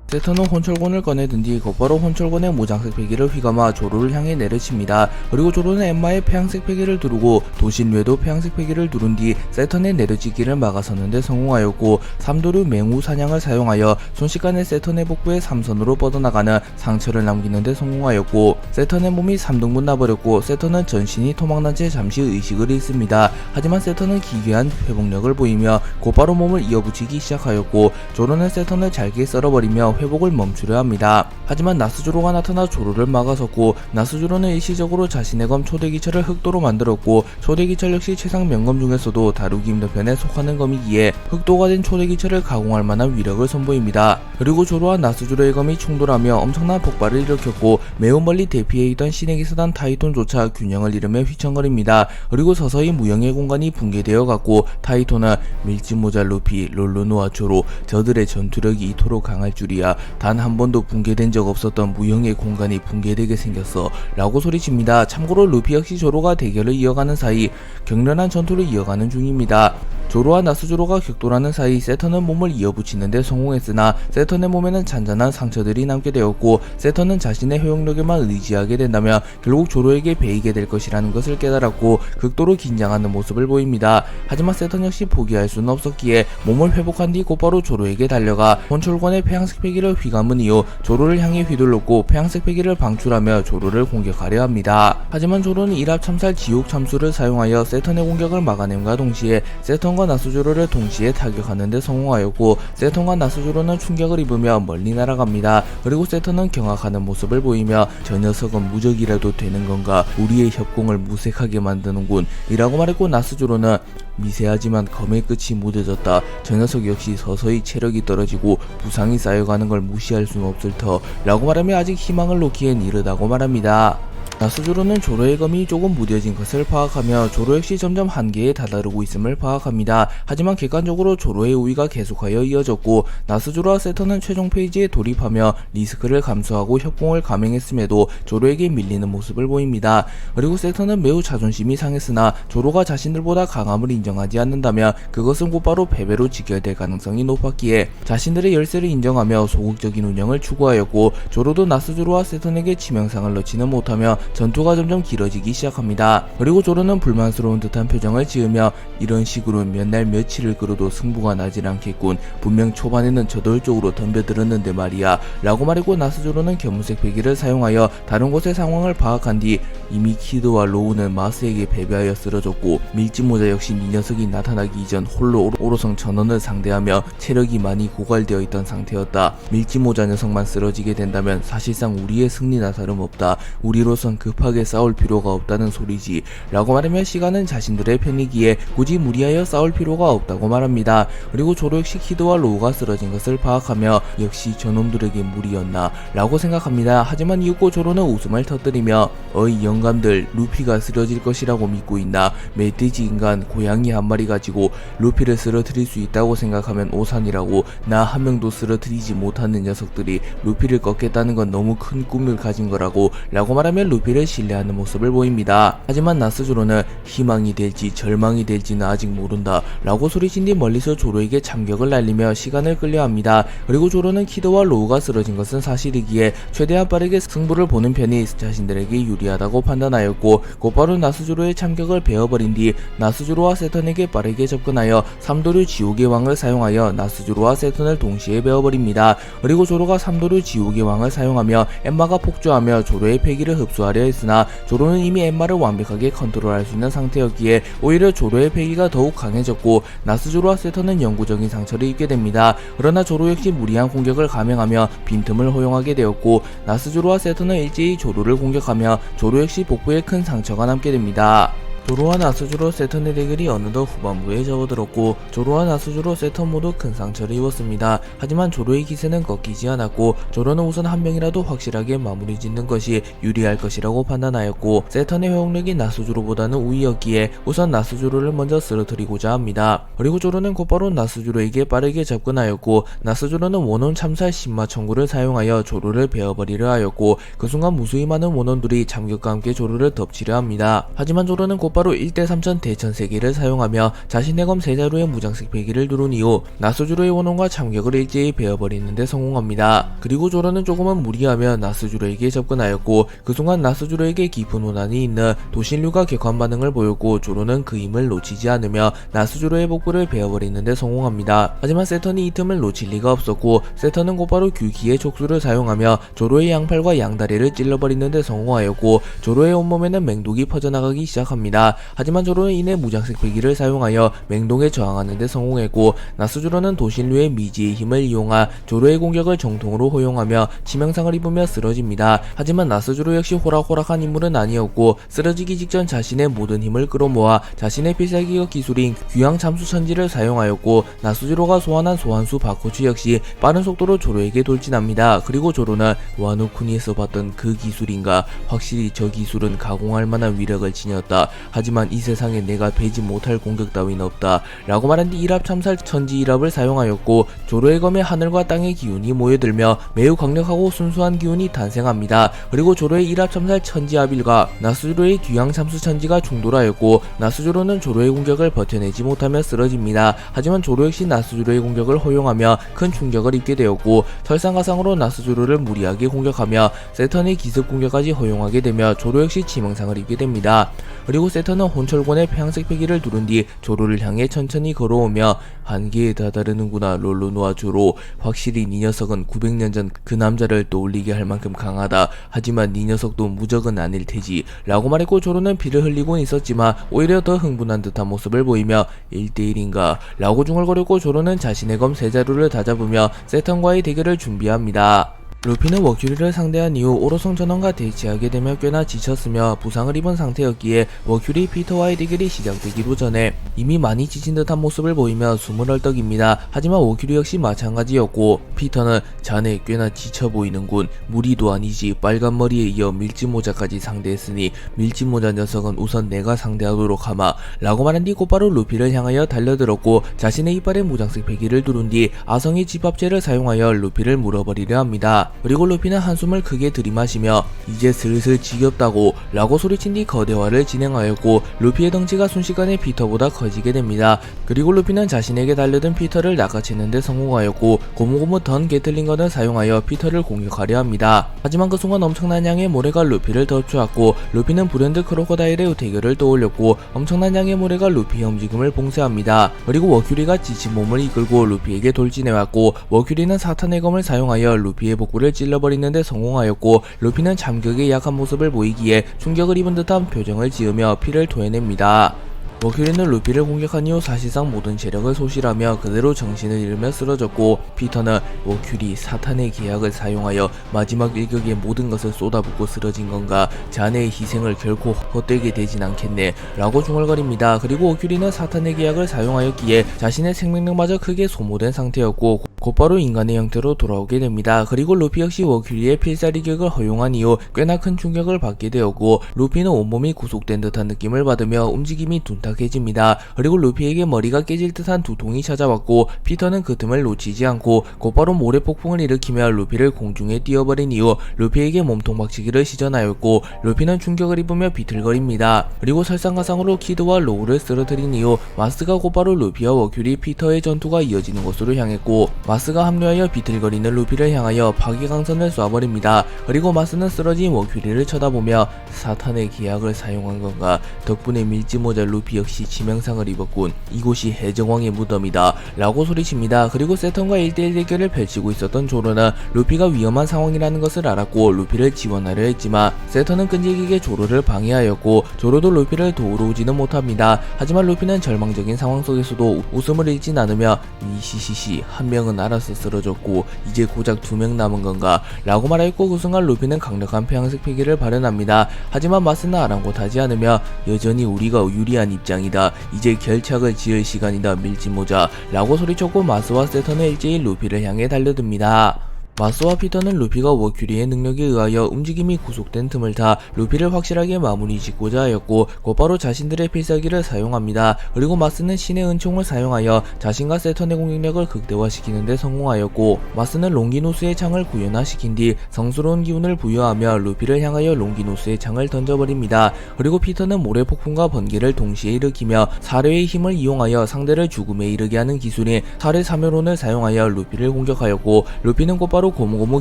세턴은 혼철곤을 꺼내든 뒤 곧바로 혼철곤의 무장색 패기를 휘감아 조로를 향해 내려칩니다. 그리고 조로는 엠마의 폐양색 패기를 두르고 도신외도 폐양색 패기를 두른 뒤 세턴의 내려치기를 막아서는데 성공하였고, 삼도류 맹우 사냥을 사용하여 순식간에 세턴의 복부에 삼선으로 뻗어나가는 상처를 남기는데 성공하였고, 세턴의 몸이 3등분 나버렸고 세턴은 전신이 토막난 채 잠시 의식을 잃습니다. 하지만 세턴은 기괴한 회복력을 보이며 곧바로 몸을 이어붙이기 시작하였고, 조로는 세턴을 잘게 썰어버리며 회복을 멈추려 합니다. 하지만 나스조로가 나타나 조로를 막아섰고, 나스조로는 일시적으로 자신의 검 초대기철을 흑도로 만들었고, 초대기철 역시 최상 명검 중에서도 다루기 힘든 편에 속하는 검이기에 흑도가 된 초대기철을 가공할 만한 위력을 선보입니다. 그리고 조로와 나스조로의 검이 충돌하며 엄청난 폭발을 일으켰고, 매우 멀리 대피해 있던 신의 기사단 타이톤조차 균형을 잃으며 휘청거립니다. 그리고 서서히 무형의 공간이 붕괴되어 갔고, 타이톤은 밀짚모자 루피, 롤로노와 조로, 저들의 전투력이 이토록 강할 줄이야, 단 한 번도 붕괴된 적 없었던 무형의 공간이 붕괴되게 생겼어 라고 소리칩니다. 참고로 루피 역시 조로가 대결을 이어가는 사이 격렬한 전투를 이어가는 중입니다. 조로와 나스조로가 격돌하는 사이 세턴은 몸을 이어붙이는데 성공했으나 세턴의 몸에는 잔잔한 상처들이 남게 되었고, 세턴은 자신의 회복력에만 의지하게 된다면 결국 조로에게 베이게 될 것이라는 것을 깨달았고 극도로 긴장하는 모습을 보입니다. 하지만 세턴 역시 포기할 수는 없었기에 몸을 회복한 뒤 곧바로 조로에게 달려가 혼철권의 폐양색 패기를 휘감은 이후 조로를 향해 휘둘렀고 폐양색 패기를 방출하며 조로를 공격하려 합니다. 하지만 조로는 일합참살 지옥 참수를 사용하여 세턴의 공격을 막아냄과 동시에 세턴과 나스조로를 동시에 타격하는 데 성공하였고, 세턴과 나스조로는 충격을 입으며 멀리 날아갑니다. 그리고 세턴은 경악하는 모습을 보이며 저 녀석은 무적이라도 되는 건가, 우리의 협공을 무색하게 만드는군 이라고 말했고, 나스조로는 미세하지만 검의 끝이 무뎌졌다. 저 녀석 역시 서서히 체력이 떨어지고 부상이 쌓여가는 걸 무시할 수는 없을 터 라고 말하며 아직 희망을 놓기엔 이르다고 말합니다. 나스조로는 조로의 검이 조금 무뎌진 것을 파악하며 조로 역시 점점 한계에 다다르고 있음을 파악합니다. 하지만 객관적으로 조로의 우위가 계속하여 이어졌고, 나스조로와 세턴은 최종 페이지에 돌입하며 리스크를 감수하고 협공을 감행했음에도 조로에게 밀리는 모습을 보입니다. 그리고 세턴은 매우 자존심이 상했으나 조로가 자신들보다 강함을 인정하지 않는다면 그것은 곧바로 패배로 직결될 가능성이 높았기에 자신들의 열세를 인정하며 소극적인 운영을 추구하였고, 조로도 나스조로와 세턴에게 치명상을 넣지는 못하며 전투가 점점 길어지기 시작합니다. 그리고 조로는 불만스러운 듯한 표정을 지으며 이런 식으로 몇 날 며칠을 끌어도 승부가 나질 않겠군. 분명 초반에는 저돌적으로 덤벼들었는데 말이야 라고 말하고, 나스조로는 견무색 패기를 사용하여 다른 곳의 상황을 파악한 뒤 이미 키드와 로우는 마스에게 패배하여 쓰러졌고, 밀짚모자 역시 이 녀석이 나타나기 이전 홀로 오로성 전원을 상대하며 체력이 많이 고갈되어 있던 상태였다. 밀짚모자 녀석만 쓰러지게 된다면 사실상 우리의 승리나 다름없다. 우리로선 급하게 싸울 필요가 없다는 소리지 라고 말하며 시간은 자신들의 편이기에 굳이 무리하여 싸울 필요가 없다고 말합니다. 그리고 조로 역시 키드와 로우가 쓰러진 것을 파악하며 역시 저놈들에게 무리였나 라고 생각합니다. 하지만 이윽고 조로는 웃음을 터뜨리며 어이 영감들, 루피가 쓰러질 것이라고 믿고 있나? 멧돼지 인간 고양이 한 마리 가지고 루피를 쓰러뜨릴 수 있다고 생각하면 오산이라고. 나 한 명도 쓰러뜨리지 못하는 녀석들이 루피를 꺾겠다는 건 너무 큰 꿈을 가진 거라고 라고 말하며 루피를 신뢰하는 모습을 보입니다. 하지만 나스조로는 희망이 될지 절망이 될지는 아직 모른다 라고 소리친 뒤 멀리서 조로에게 참격을 날리며 시간을 끌려합니다. 그리고 조로는 키드와 로우가 쓰러진 것은 사실이기에 최대한 빠르게 승부를 보는 편이 자신들에게 유리하다고 판단하였고, 곧바로 나스조로의 참격을 베어버린 뒤 나스조로와 세턴에게 빠르게 접근하여 삼도류 지옥의 왕을 사용하여 나스조로와 세턴을 동시에 베어버립니다. 그리고 조로가 삼도류 지옥의 왕을 사용하며 엠마가 폭주하며 조로의 패기를 흡수하려 했으나 조로는 이미 엠마를 완벽하게 컨트롤할 수 있는 상태였기에 오히려 조로의 패기가 더욱 강해졌고, 나스조로와 세턴은 영구적인 상처를 입게 됩니다. 그러나 조로 역시 무리한 공격을 감행하며 빈틈을 허용하게 되었고, 나스조로와 세턴은 일제히 조로를 공격하며 조로 역시 복부에 큰 상처가 남게 됩니다. 조로와 나스조로 세턴의 대결이 어느덧 후반부에 접어들었고, 조로와 나스조로 세턴 모두 큰 상처를 입었습니다. 하지만 조로의 기세는 꺾이지 않았고, 조로는 우선 한 명이라도 확실하게 마무리 짓는 것이 유리할 것이라고 판단하였고, 세턴의 회복력이 나스조로보다는 우위였기에 우선 나스조로를 먼저 쓰러뜨리고자 합니다. 그리고 조로는 곧바로 나스조로에게 빠르게 접근하였고, 나스조로는 원혼 참살 신마 청구를 사용하여 조로를 베어버리려 하였고, 그 순간 무수히 많은 원혼들이 참격과 함께 조로를 덮치려 합니다. 하지만 조로는 곧바로 1대3000 대천세기를 사용하며 자신의 검 세자루에 무장색 배기를 누른 이후 나스주로의 원혼과 참격을 일제히 베어버리는 데 성공합니다. 그리고 조로는 조금은 무리하며 나스주로에게 접근하였고 그 순간 나스주로에게 깊은 원한이 있는 도신류가 격한 반응을 보였고 조로는 그 힘을 놓치지 않으며 나스주로의 복부를 베어버리는 데 성공합니다. 하지만 세턴이 이 틈을 놓칠 리가 없었고 세턴은 곧바로 규기의 촉수를 사용하며 조로의 양팔과 양다리를 찔러버리는 데 성공하였고 조로의 온몸에는 맹독이 퍼져나가기 시작합니다. 하지만 조로는 이내 무장색 배기를 사용하여 맹독에 저항하는 데 성공했고 나스주로는 도신류의 미지의 힘을 이용한 조로의 공격을 정통으로 허용하며 치명상을 입으며 쓰러집니다. 하지만 나스주로 역시 호락호락한 인물은 아니었고 쓰러지기 직전 자신의 모든 힘을 끌어모아 자신의 필살기격 기술인 귀양 잠수천지를 사용하였고 나스주로가 소환한 소환수 바코츠 역시 빠른 속도로 조로에게 돌진합니다. 그리고 조로는 와노쿠니에서 봤던 그 기술인가, 확실히 저 기술은 가공할 만한 위력을 지녔다. 하지만 이 세상에 내가 배지 못할 공격 따윈 없다 라고 말한 뒤 일합 참살 천지 일합을 사용하였고 조로의 검에 하늘과 땅의 기운이 모여들며 매우 강력하고 순수한 기운이 탄생합니다. 그리고 조로의 일합 참살 천지 아빌과 나스주로의 귀양 참수 천지가 충돌하였고 나스주로는 조로의 공격을 버텨내지 못하며 쓰러집니다. 하지만 조로 역시 나스주로의 공격을 허용하며 큰 충격을 입게 되었고 설상가상으로 나스주로를 무리하게 공격하며 세턴의 기습 공격까지 허용하게 되며 조로 역시 치명상을 입게 됩니다. 그리고 세턴은 혼철권의 폐양색 패기를 두른 뒤 조로를 향해 천천히 걸어오며 한계에 다다르는구나 롤로노아 조로, 확실히 네 녀석은 900년 전 그 남자를 떠올리게 할 만큼 강하다. 하지만 네 녀석도 무적은 아닐 테지 라고 말했고 조로는 피를 흘리고 있었지만 오히려 더 흥분한 듯한 모습을 보이며 1대1인가 라고 중얼거렸고 조로는 자신의 검 세자루를 다잡으며 세턴과의 대결을 준비합니다. 루피는 워큐리를 상대한 이후 오로성 전원과 대치하게 되며 꽤나 지쳤으며 부상을 입은 상태였기에 워큐리 피터와의 대결이 시작되기도 전에 이미 많이 지친 듯한 모습을 보이며 숨을 헐떡입니다. 하지만 워큐리 역시 마찬가지였고 피터는 자네 꽤나 지쳐 보이는군. 무리도 아니지. 빨간 머리에 이어 밀짚모자까지 상대했으니 밀짚모자 녀석은 우선 내가 상대하도록 하마 라고 말한 뒤 곧바로 루피를 향하여 달려들었고 자신의 이빨에 무장색 배기를 두른 뒤 아성의 집합체를 사용하여 루피를 물어버리려 합니다. 그리고 루피는 한숨을 크게 들이마시며 이제 슬슬 지겹다고 라고 소리친 뒤 거대화를 진행하였고 루피의 덩치가 순식간에 피터보다 커지게 됩니다. 그리고 루피는 자신에게 달려든 피터를 낚아채는 데 성공하였고 고무고무 던 게틀링건을 사용하여 피터를 공격하려 합니다. 하지만 그 순간 엄청난 양의 모래가 루피를 덮쳐왔고 루피는 브랜드 크로커다일의 대결을 떠올렸고 엄청난 양의 모래가 루피의 움직임을 봉쇄합니다. 그리고 워큐리가 지친 몸을 이끌고 루피에게 돌진해왔고 워큐리는 사탄의 검을 사용하여 루피의 복부를 찔러버리는 데 성공하였고 루피는 참격에 약한 모습을 보이기에 충격을 입은 듯한 표정을 지으며 피를 토해냅니다. 워큐리는 루피를 공격한 이후 사실상 모든 체력을 소실하며 그대로 정신을 잃으며 쓰러졌고 피터는 워큐리 사탄의 계약을 사용하여 마지막 일격에 모든 것을 쏟아붓고 쓰러진 건가, 자네의 희생을 결코 헛되게 되진 않겠네 라고 중얼거립니다. 그리고 워큐리는 사탄의 계약을 사용하였기에 자신의 생명력마저 크게 소모된 상태였고 곧바로 인간의 형태로 돌아오게 됩니다. 그리고 루피 역시 워큐리의 필살기 격을 허용한 이후 꽤나 큰 충격을 받게 되었고 루피는 온몸이 구속된 듯한 느낌을 받으며 움직임이 둔탁해집니다. 그리고 루피에게 머리가 깨질 듯한 두통이 찾아왔고 피터는 그 틈을 놓치지 않고 곧바로 모래 폭풍을 일으키며 루피를 공중에 띄워버린 이후 루피에게 몸통 박치기를 시전하였고 루피는 충격을 입으며 비틀거립니다. 그리고 설상가상으로 키드와 로우를 쓰러뜨린 이후 마스가 곧바로 루피와 워큐리 피터의 전투가 이어지는 곳으로 향했고 마스가 합류하여 비틀거리는 루피를 향하여 파괴강선을 쏴버립니다. 그리고 마스는 쓰러진 워큐리를 쳐다보며 사탄의 계약을 사용한 건가, 덕분에 밀짚모자 루피 역시 치명상을 입었군. 이곳이 해적왕의 무덤이다 라고 소리칩니다. 그리고 세턴과 1대1 대결을 펼치고 있었던 조로는 루피가 위험한 상황이라는 것을 알았고 루피를 지원하려 했지만 세턴은 끈질기게 조로를 방해하였고 조로도 루피를 도우러 오지는 못합니다. 하지만 루피는 절망적인 상황 속에서도 웃음을 잃진 않으며 니시시시 한 명은 알아서 쓰러졌고 이제 고작 2명 남은 건가 라고 말하였고 그 순간 루피는 강력한 폐양색 패기를 발현합니다. 하지만 마스는 아랑곳하지 않으며 여전히 우리가 유리한 입장이다. 이제 결착을 지을 시간이다 밀짚모자 라고 소리쳤고 마스와 세턴은 일제히 루피를 향해 달려듭니다. 마스와 피터는 루피가 워큐리의 능력에 의하여 움직임이 구속된 틈을 타 루피를 확실하게 마무리 짓고자 하였고 곧바로 자신들의 필살기를 사용합니다. 그리고 마스는 신의 은총을 사용하여 자신과 세턴의 공격력을 극대화시키는 데 성공하였고 마스는 롱기노스의 창을 구현화시킨 뒤 성스러운 기운을 부여하며 루피를 향하여 롱기노스의 창을 던져버립니다. 그리고 피터는 모래폭풍과 번개를 동시에 일으키며 사례의 힘을 이용하여 상대를 죽음에 이르게 하는 기술인 사례 사멸론을 사용하여 루피를 공격하였고 루피는 곧바로 고무고무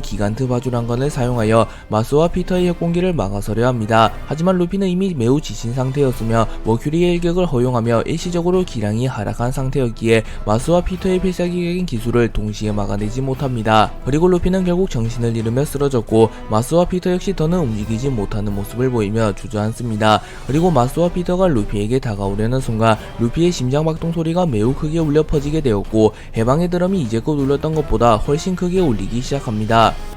기간트 바주란건을 사용하여 마스와 피터의 협공기를 막아서려 합니다. 하지만 루피는 이미 매우 지친 상태였으며 머큐리의 일격을 허용하며 일시적으로 기량이 하락한 상태였기에 마스와 피터의 필살기적인 기술을 동시에 막아내지 못합니다. 그리고 루피는 결국 정신을 잃으며 쓰러졌고 마스와 피터 역시 더는 움직이지 못하는 모습을 보이며 주저앉습니다. 그리고 마스와 피터가 루피에게 다가오려는 순간 루피의 심장박동 소리가 매우 크게 울려 퍼지게 되었고 해방의 드럼이 이제껏 울렸던 것보다 훨씬 크게 울리기 시작합니다.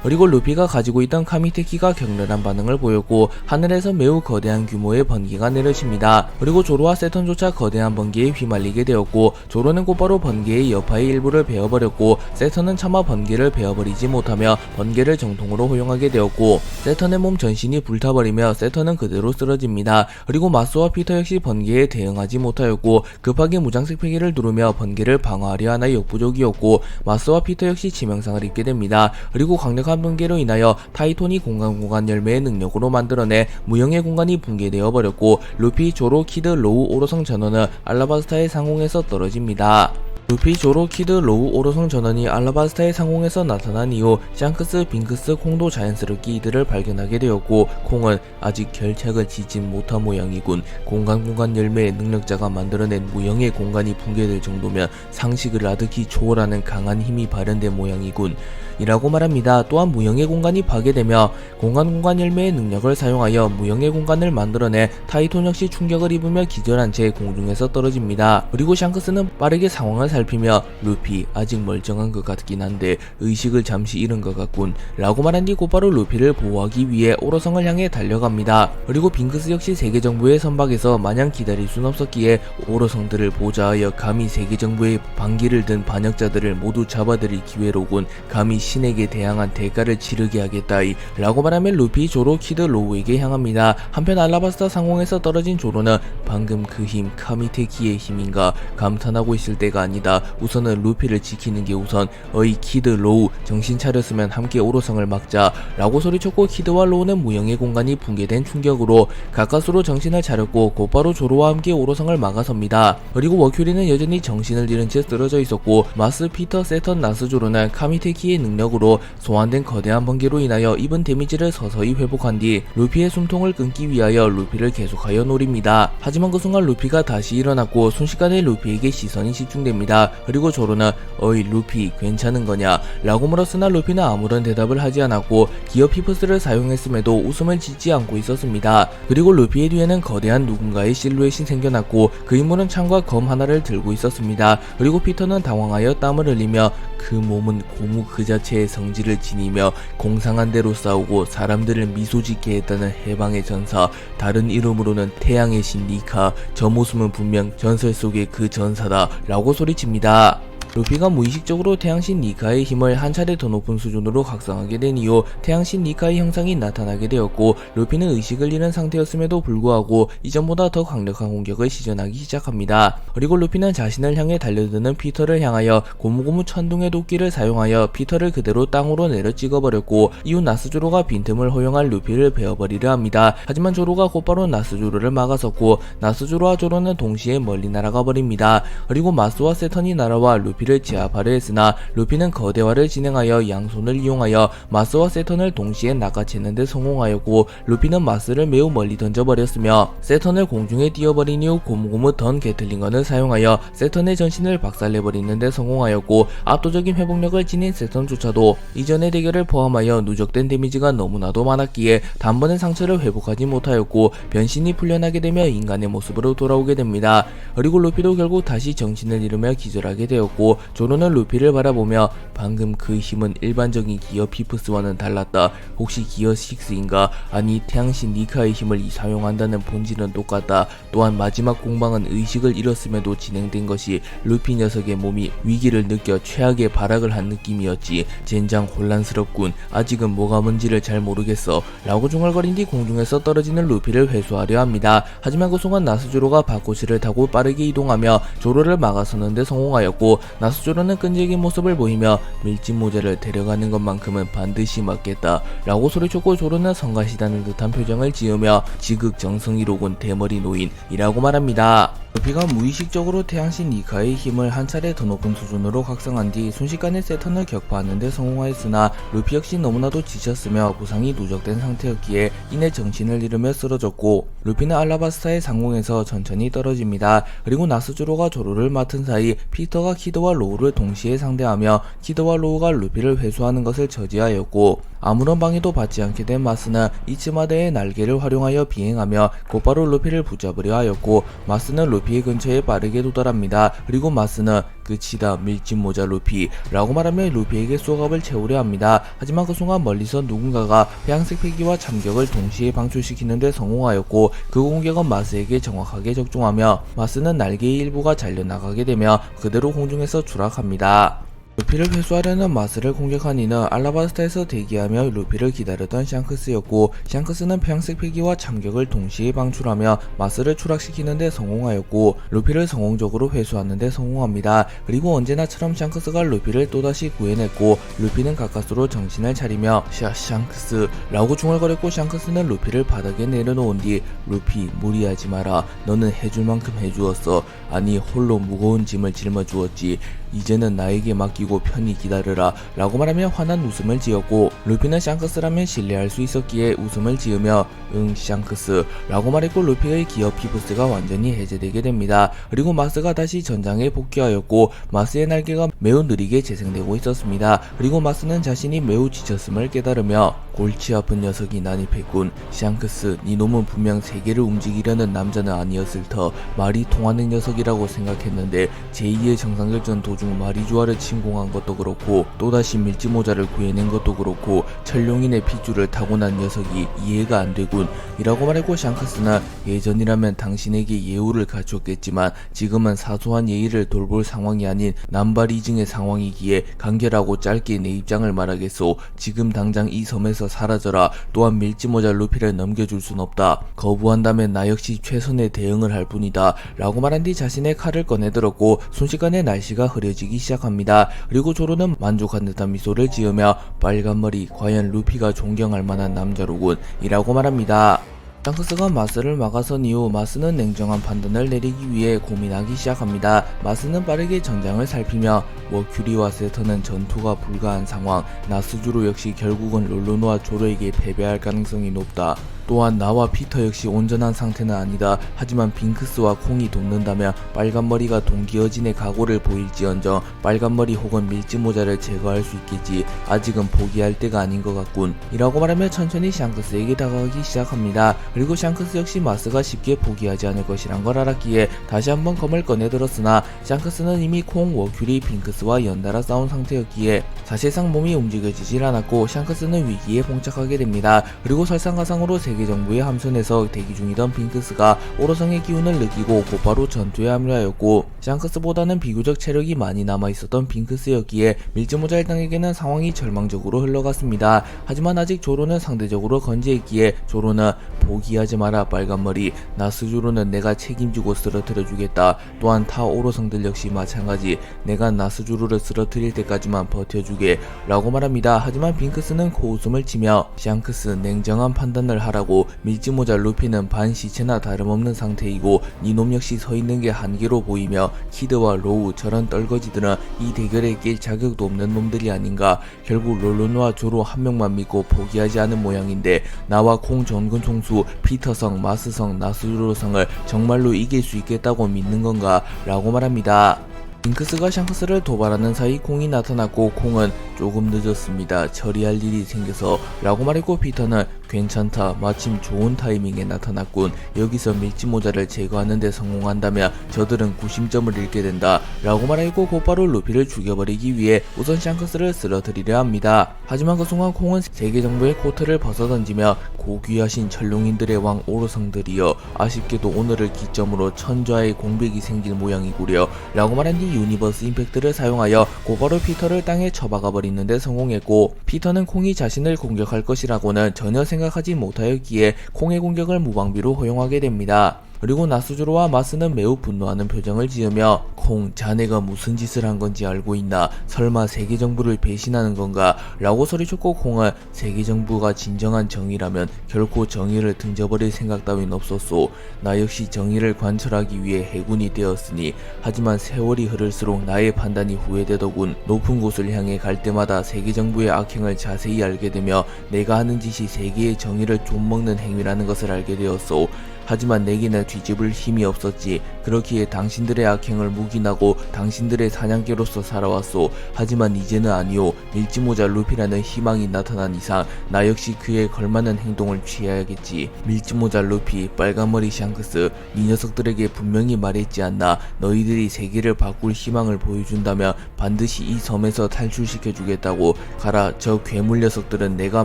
그리고 루피가 가지고 있던 카미테키가 격렬한 반응을 보였고 하늘에서 매우 거대한 규모의 번개가 내려칩니다. 그리고 조로와 세턴조차 거대한 번개에 휘말리게 되었고 조로는 곧바로 번개의 여파의 일부를 베어버렸고 세턴은 차마 번개를 베어버리지 못하며 번개를 정통으로 허용하게 되었고 세턴의 몸 전신이 불타버리며 세턴은 그대로 쓰러집니다. 그리고 마스와 피터 역시 번개에 대응하지 못하였고 급하게 무장색 패기를 누르며 번개를 방어하려 하나 역부족이었고 마스와 피터 역시 치명상을 입게 됩니다. 그리고 강력한 번개로 인하여 타이톤이 공간 열매의 능력으로 만들어내 무형의 공간이 붕괴되어 버렸고 루피, 조로, 키드, 로우, 오로성 전원은 알라바스타의 상공에서 떨어집니다. 루피, 조로, 키드, 로우, 오로성 전원이 알라바스타의 상공에서 나타난 이후 샹크스, 빙크스, 콩도 자연스럽게 이들을 발견하게 되었고 콩은 아직 결착을 짓진 못한 모양이군. 공간 열매의 능력자가 만들어낸 무형의 공간이 붕괴될 정도면 상식을 아득히 초월하는 강한 힘이 발현된 모양이군. 이라고 말합니다. 또한 무형의 공간이 파괴되며 공간 열매의 능력을 사용하여 무형의 공간을 만들어내 타이톤 역시 충격을 입으며 기절한 채 공중에서 떨어집니다. 그리고 샹크스는 빠르게 상황을 살피며 루피 아직 멀쩡한 것 같긴 한데 의식을 잠시 잃은 것 같군 라고 말한 뒤 곧바로 루피를 보호하기 위해 오로성을 향해 달려갑니다. 그리고 빙크스 역시 세계정부의 선박에서 마냥 기다릴 순 없었기에 오로성들을 보좌하여 감히 세계정부의 반기를 든 반역자들을 모두 잡아들일 기회로군. 감히 신에게 대항한 대가를 치르게 하겠다이 라고 말하며 루피, 조로, 키드, 로우에게 향합니다. 한편 알라바스타 상공에서 떨어진 조로는 방금 그 힘 카미테키의 힘인가 감탄하고 있을 때가 아니다. 우선은 루피를 지키는 게 우선. 어이 키드, 로우 정신 차렸으면 함께 오로성을 막자 라고 소리쳤고 키드와 로우는 무형의 공간이 붕괴된 충격으로 가까스로 정신을 차렸고 곧바로 조로와 함께 오로성을 막아섭니다. 그리고 워큐리는 여전히 정신을 잃은 채 쓰러져 있었고 마스, 피터, 세턴, 나스조로는 카미테키의 능력으로 소환된 거대한 번개로 인하여 입은 데미지를 서서히 회복한 뒤 루피의 숨통을 끊기 위하여 루피를 계속하여 노립니다. 하지만 그 순간 루피가 다시 일어났고 순식간에 루피에게 시선이 집중됩니다. 그리고 조로는 어이 루피 괜찮은 거냐 라고 물었으나 루피는 아무런 대답을 하지 않았고 기어 피프스를 사용했음에도 웃음을 짓지 않고 있었습니다. 그리고 루피의 뒤에는 거대한 누군가의 실루엣이 생겨났고 그 인물은 창과 검 하나를 들고 있었습니다. 그리고 피터는 당황하여 땀을 흘리며 그 몸은 고무 그 자체의 성질을 지니며 공상한 대로 싸우고 사람들을 미소짓게 했다는 해방의 전사, 다른 이름으로는 태양의 신 니카, 저 모습은 분명 전설 속의 그 전사다 라고 소리칩니다. 루피가 무의식적으로 태양신 니카의 힘을 한 차례 더 높은 수준으로 각성하게 된 이후 태양신 니카의 형상이 나타나게 되었고 루피는 의식을 잃은 상태였음에도 불구하고 이전보다 더 강력한 공격을 시전하기 시작합니다. 그리고 루피는 자신을 향해 달려드는 피터를 향하여 고무고무 천둥의 도끼를 사용하여 피터를 그대로 땅으로 내려 찍어버렸고 이후 나스조로가 빈틈을 허용할 루피를 베어버리려 합니다. 하지만 조로가 곧바로 나스조로를 막아섰고 나스조로와 조로는 동시에 멀리 날아가 버립니다. 그리고 마스와 세턴이 날아와 루피를 제압하려 했으나 루피는 거대화를 진행하여 양손을 이용하여 마스와 세턴을 동시에 낚아채는 데 성공하였고 루피는 마스를 매우 멀리 던져버렸으며 세턴을 공중에 띄워버린 이후 고무고무 던 게틀링건을 사용하여 세턴의 전신을 박살내버리는 데 성공하였고 압도적인 회복력을 지닌 세턴조차도 이전의 대결을 포함하여 누적된 데미지가 너무나도 많았기에 단번에 상처를 회복하지 못하였고 변신이 풀려나게 되며 인간의 모습으로 돌아오게 됩니다. 그리고 루피도 결국 다시 정신을 잃으며 기절하게 되었고 말했고 조로는 루피를 바라보며 방금 그 힘은 일반적인 기어 피프스와는 달랐다. 혹시 기어 6인가? 아니 태양신 니카의 힘을 사용한다는 본질은 똑같다. 또한 마지막 공방은 의식을 잃었음에도 진행된 것이 루피 녀석의 몸이 위기를 느껴 최악의 발악을 한 느낌이었지. 젠장 혼란스럽군. 아직은 뭐가 뭔지를 잘 모르겠어 라고 중얼거린 뒤 공중에서 떨어지는 루피를 회수하려 합니다. 하지만 그 순간 나스조로가 바코시를 타고 빠르게 이동하며 조로를 막아서는데 성공하였고 나스조로는 끈질긴 모습을 보이며 밀짚 모자를 데려가는 것만큼은 반드시 막겠다 라고 소리쳤고 조로는 성가시다는 듯한 표정을 지으며 지극정성이로군 대머리 노인이라고 말합니다. 루피가 무의식적으로 태양신 니카의 힘을 한 차례 더 높은 수준으로 각성한 뒤 순식간에 세턴을 격파하는 데 성공하였으나 루피 역시 너무나도 지쳤으며 부상이 누적된 상태였기에 이내 정신을 잃으며 쓰러졌고 루피는 알라바스타의 상공에서 천천히 떨어집니다. 그리고 나스조로가 조로를 맡은 사이 피터가 키드와 로우를 동시에 상대하며 키드와 로우가 루피를 회수하는 것을 저지하였고 아무런 방해도 받지 않게 된 마스는 이츠마데의 날개를 활용하여 비행하며 곧바로 루피를 붙잡으려 하였고 마스는 루피의 근처에 빠르게 도달합니다. 그리고 마스는 끝이다 밀짚 모자 루피 라고 말하며 루피에게 쏘갑을 채우려 합니다. 하지만 그 순간 멀리서 누군가가 회양색 패기와 참격을 동시에 방출시키는데 성공하였고 그 공격은 마스에게 정확하게 적중하며 마스는 날개의 일부가 잘려나가게 되며 그대로 공중에서 추락합니다. 루피를 회수하려는 마스를 공격한 이는 알라바스타에서 대기하며 루피를 기다렸던 샹크스였고 샹크스는 평색 패기와 참격을 동시에 방출하며 마스를 추락시키는데 성공하였고 루피를 성공적으로 회수하는데 성공합니다. 그리고 언제나처럼 샹크스가 루피를 또다시 구해냈고 루피는 가까스로 정신을 차리며 샹크스 라고 중얼거렸고 샹크스는 루피를 바닥에 내려놓은 뒤 루피 무리하지 마라. 너는 해줄 만큼 해주었어. 아니 홀로 무거운 짐을 짊어주었지. 이제는 나에게 맡기고 편히 기다려라 라고 말하며 환한 웃음을 지었고 루피는 샹크스라면 신뢰할 수 있었기에 웃음을 지으며 응 샹크스 라고 말했고 루피의 기어 피부스가 완전히 해제되게 됩니다. 그리고 마스가 다시 전장에 복귀하였고 마스의 날개가 매우 느리게 재생되고 있었습니다. 그리고 마스는 자신이 매우 지쳤음을 깨달으며 골치 아픈 녀석이 난입했군. 샹크스 네 놈은 분명 세계를 움직이려는 남자는 아니었을 터 말이 통하는 녀석이라고 생각했는데 제2의 정상결전 도중 마리주아를 침공한 것도 그렇고 또다시 밀짚 모자를 구해낸 것도 그렇고 철룡인의 핏줄을 타고난 녀석이 이해가 안 되군 이라고 말했고 샹크스는 예전이라면 당신에게 예우를 갖췄겠지만 지금은 사소한 예의를 돌볼 상황이 아닌 남발이증의 상황이기에 간결하고 짧게 내 입장을 말하겠소. 지금 당장 이 섬에서 사라져라. 또한 밀짚 모자 루피를 넘겨줄 순 없다. 거부한다면 나 역시 최선의 대응을 할 뿐이다 라고 말한 뒤 자신의 칼을 꺼내들었고 순식간에 날씨가 흐려지기 시작합니다. 그리고 조로는 만족한 듯한 미소를 지으며 빨간머리 과연 루피가 존경할 만한 남자로군 이라고 말합니다. 샹크스가 마스를 막아선 이후 마스는 냉정한 판단을 내리기 위해 고민하기 시작합니다. 마스는 빠르게 전장을 살피며 머큐리와 세터는 전투가 불가한 상황, 나스주로 역시 결국은 롤로노와 조로에게 패배할 가능성이 높다. 또한 나와 피터 역시 온전한 상태는 아니다. 하지만 빙크스와 콩이 돕는다면 빨간머리가 동기어진의 각오를 보일지언정 빨간머리 혹은 밀짚 모자를 제거할 수 있겠지. 아직은 포기할 때가 아닌 것 같군 이라고 말하며 천천히 샹크스에게 다가가기 시작합니다. 그리고 샹크스 역시 마스가 쉽게 포기하지 않을 것이란 걸 알았기에 다시 한번 검을 꺼내들었으나 샹크스는 이미 콩, 워큐리, 빙크스와 연달아 싸운 상태였기에 사실상 몸이 움직여지질 않았고 샹크스는 위기에 봉착하게 됩니다. 그리고 설상가상으로 세계정부의 함선에서 대기 중이던 빙크스가 오로성의 기운을 느끼고 곧바로 전투에 합류하였고 샹크스보다는 비교적 체력이 많이 남아있었던 빙크스였기에 밀짚 모자 일당에게는 상황이 절망적으로 흘러갔습니다. 하지만 아직 조로는 상대적으로 건재했기에 조로는 포기하지 마라 빨간머리. 나스주로는 내가 책임지고 쓰러뜨려주겠다. 또한 타 오로성들 역시 마찬가지. 내가 나스주로를 쓰러뜨릴 때까지만 버텨주게 라고 말합니다. 하지만 빙크스는 코웃음을 치며 샹크스 냉정한 판단을 하라고. 밀짚 모자 루피는 반시체나 다름없는 상태이고 니놈 역시 서있는 게 한계로 보이며 키드와 로우 저런 떨거지들은 이 대결에 낄 자격도 없는 놈들이 아닌가. 결국 롤로노와 조로 한 명만 믿고 포기하지 않은 모양인데 나와 콩 전군 총수 피터성, 마스성, 나스주로성을 정말로 이길 수 있겠다고 믿는 건가 라고 말합니다. 빙크스가 샹크스를 도발하는 사이 콩이 나타났고 콩은 조금 늦었습니다. 처리할 일이 생겨서 라고 말했고 피터는 괜찮다. 마침 좋은 타이밍에 나타났군. 여기서 밀짚모자를 제거하는 데 성공한다면 저들은 구심점을 잃게 된다. 라고 말하고 곧바로 루피를 죽여버리기 위해 우선 샹크스를 쓰러뜨리려 합니다. 하지만 그 순간 콩은 세계 정부의 코트를 벗어던지며 고귀하신 천룡인들의 왕 오로성들이여 아쉽게도 오늘을 기점으로 천좌의 공백이 생길 모양이구려 라고 말한 뒤 유니버스 임팩트를 사용하여 곧바로 피터를 땅에 쳐박아 버리는데 성공했고, 피터는 콩이 자신을 공격할 것이라고는 전혀 생각하지 못하였기에 콩의 공격을 무방비로 허용하게 됩니다. 그리고 나스조로와 마스는 매우 분노하는 표정을 지으며 콩, 자네가 무슨 짓을 한 건지 알고 있나? 설마 세계정부를 배신하는 건가? 라고 소리쳤고, 콩은 세계정부가 진정한 정의라면 결코 정의를 등져버릴 생각 따윈 없었소. 나 역시 정의를 관철하기 위해 해군이 되었으니. 하지만 세월이 흐를수록 나의 판단이 후회되더군. 높은 곳을 향해 갈 때마다 세계정부의 악행을 자세히 알게 되며 내가 하는 짓이 세계의 정의를 좀먹는 행위라는 것을 알게 되었소. 하지만 내게는 뒤집을 힘이 없었지. 그렇기에 당신들의 악행을 묵인하고 당신들의 사냥개로서 살아왔소. 하지만 이제는 아니오. 밀짚모자 루피라는 희망이 나타난 이상 나 역시 그에 걸맞는 행동을 취해야겠지. 밀짚모자 루피, 빨간머리 샹크스, 이 녀석들에게 분명히 말했지 않나. 너희들이 세계를 바꿀 희망을 보여준다면 반드시 이 섬에서 탈출시켜주겠다고. 가라, 저 괴물 녀석들은 내가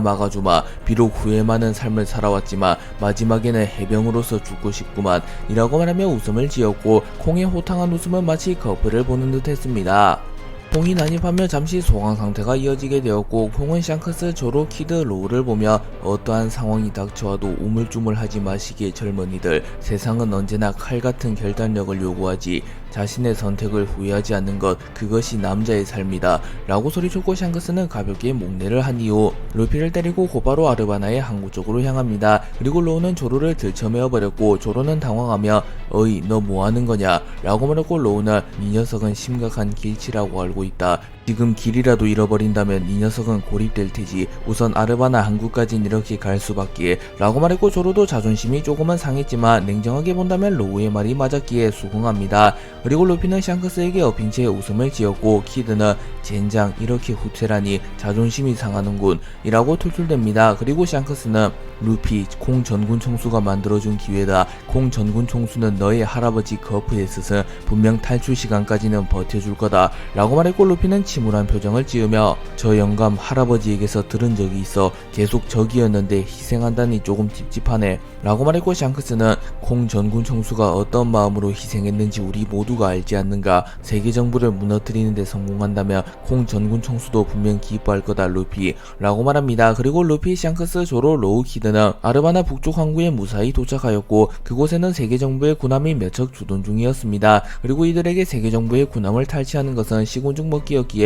막아주마. 비록 후회 많은 삶을 살아왔지만 마지막에는 해병으로서 죽고 싶구만 이라고 말하며 웃음을 지었고, 콩의 호탕한 웃음은 마치 커플을 보는 듯 했습니다. 콩이 난입하며 잠시 소강 상태가 이어지게 되었고, 콩은 샹크스, 조로, 키드, 로우를 보며 어떠한 상황이 닥쳐와도 우물쭈물하지 마시기에 젊은이들, 세상은 언제나 칼같은 결단력을 요구하지. 자신의 선택을 후회하지 않는 것, 그것이 남자의 삶이다 라고 소리쳤고, 샹크스는 가볍게 목례를 한 이후 루피를 때리고 곧바로 아르바나의 항구 쪽으로 향합니다. 그리고 로우는 조로를 들쳐매어 버렸고, 조로는 당황하며 어이, 너 뭐하는 거냐 라고 말했고, 로우는 이 녀석은 심각한 길치라고 알고 있다. 지금 길이라도 잃어버린다면 이 녀석은 고립될 테지. 우선 아르바나 항구까진 이렇게 갈 수밖에 라고 말했고, 조로도 자존심이 조금은 상했지만 냉정하게 본다면 로우의 말이 맞았기에 수긍합니다. 그리고 루피는 샹크스에게 엎인 채 웃음을 지었고, 키드는 젠장, 이렇게 후퇴라니 자존심이 상하는군 이라고 툴툴댑니다. 그리고 샹크스는 루피, 콩 전군 총수가 만들어준 기회다. 콩 전군 총수는 너의 할아버지 거프의 스승, 분명 탈출 시간까지는 버텨줄 거다 라고 말했고, 루피는 침울한 표정을 지으며 저 영감 할아버지에게서 들은 적이 있어. 계속 적이었는데 희생한다니 조금 찝찝하네 라고 말했고, 샹크스는 콩 전군 총수가 어떤 마음으로 희생했는지 우리 모두가 알지 않는가. 세계 정부를 무너뜨리는 데 성공한다면 콩 전군 총수도 분명 기뻐할 거다 루피 라고 말합니다. 그리고 루피, 샹크스, 조로, 로우, 키드는 아르바나 북쪽 항구에 무사히 도착하였고, 그곳에는 세계 정부의 군함이 몇 척 주둔 중이었습니다. 그리고 이들에게 세계 정부의 군함을 탈취하는 것은 시군죽 먹기였기에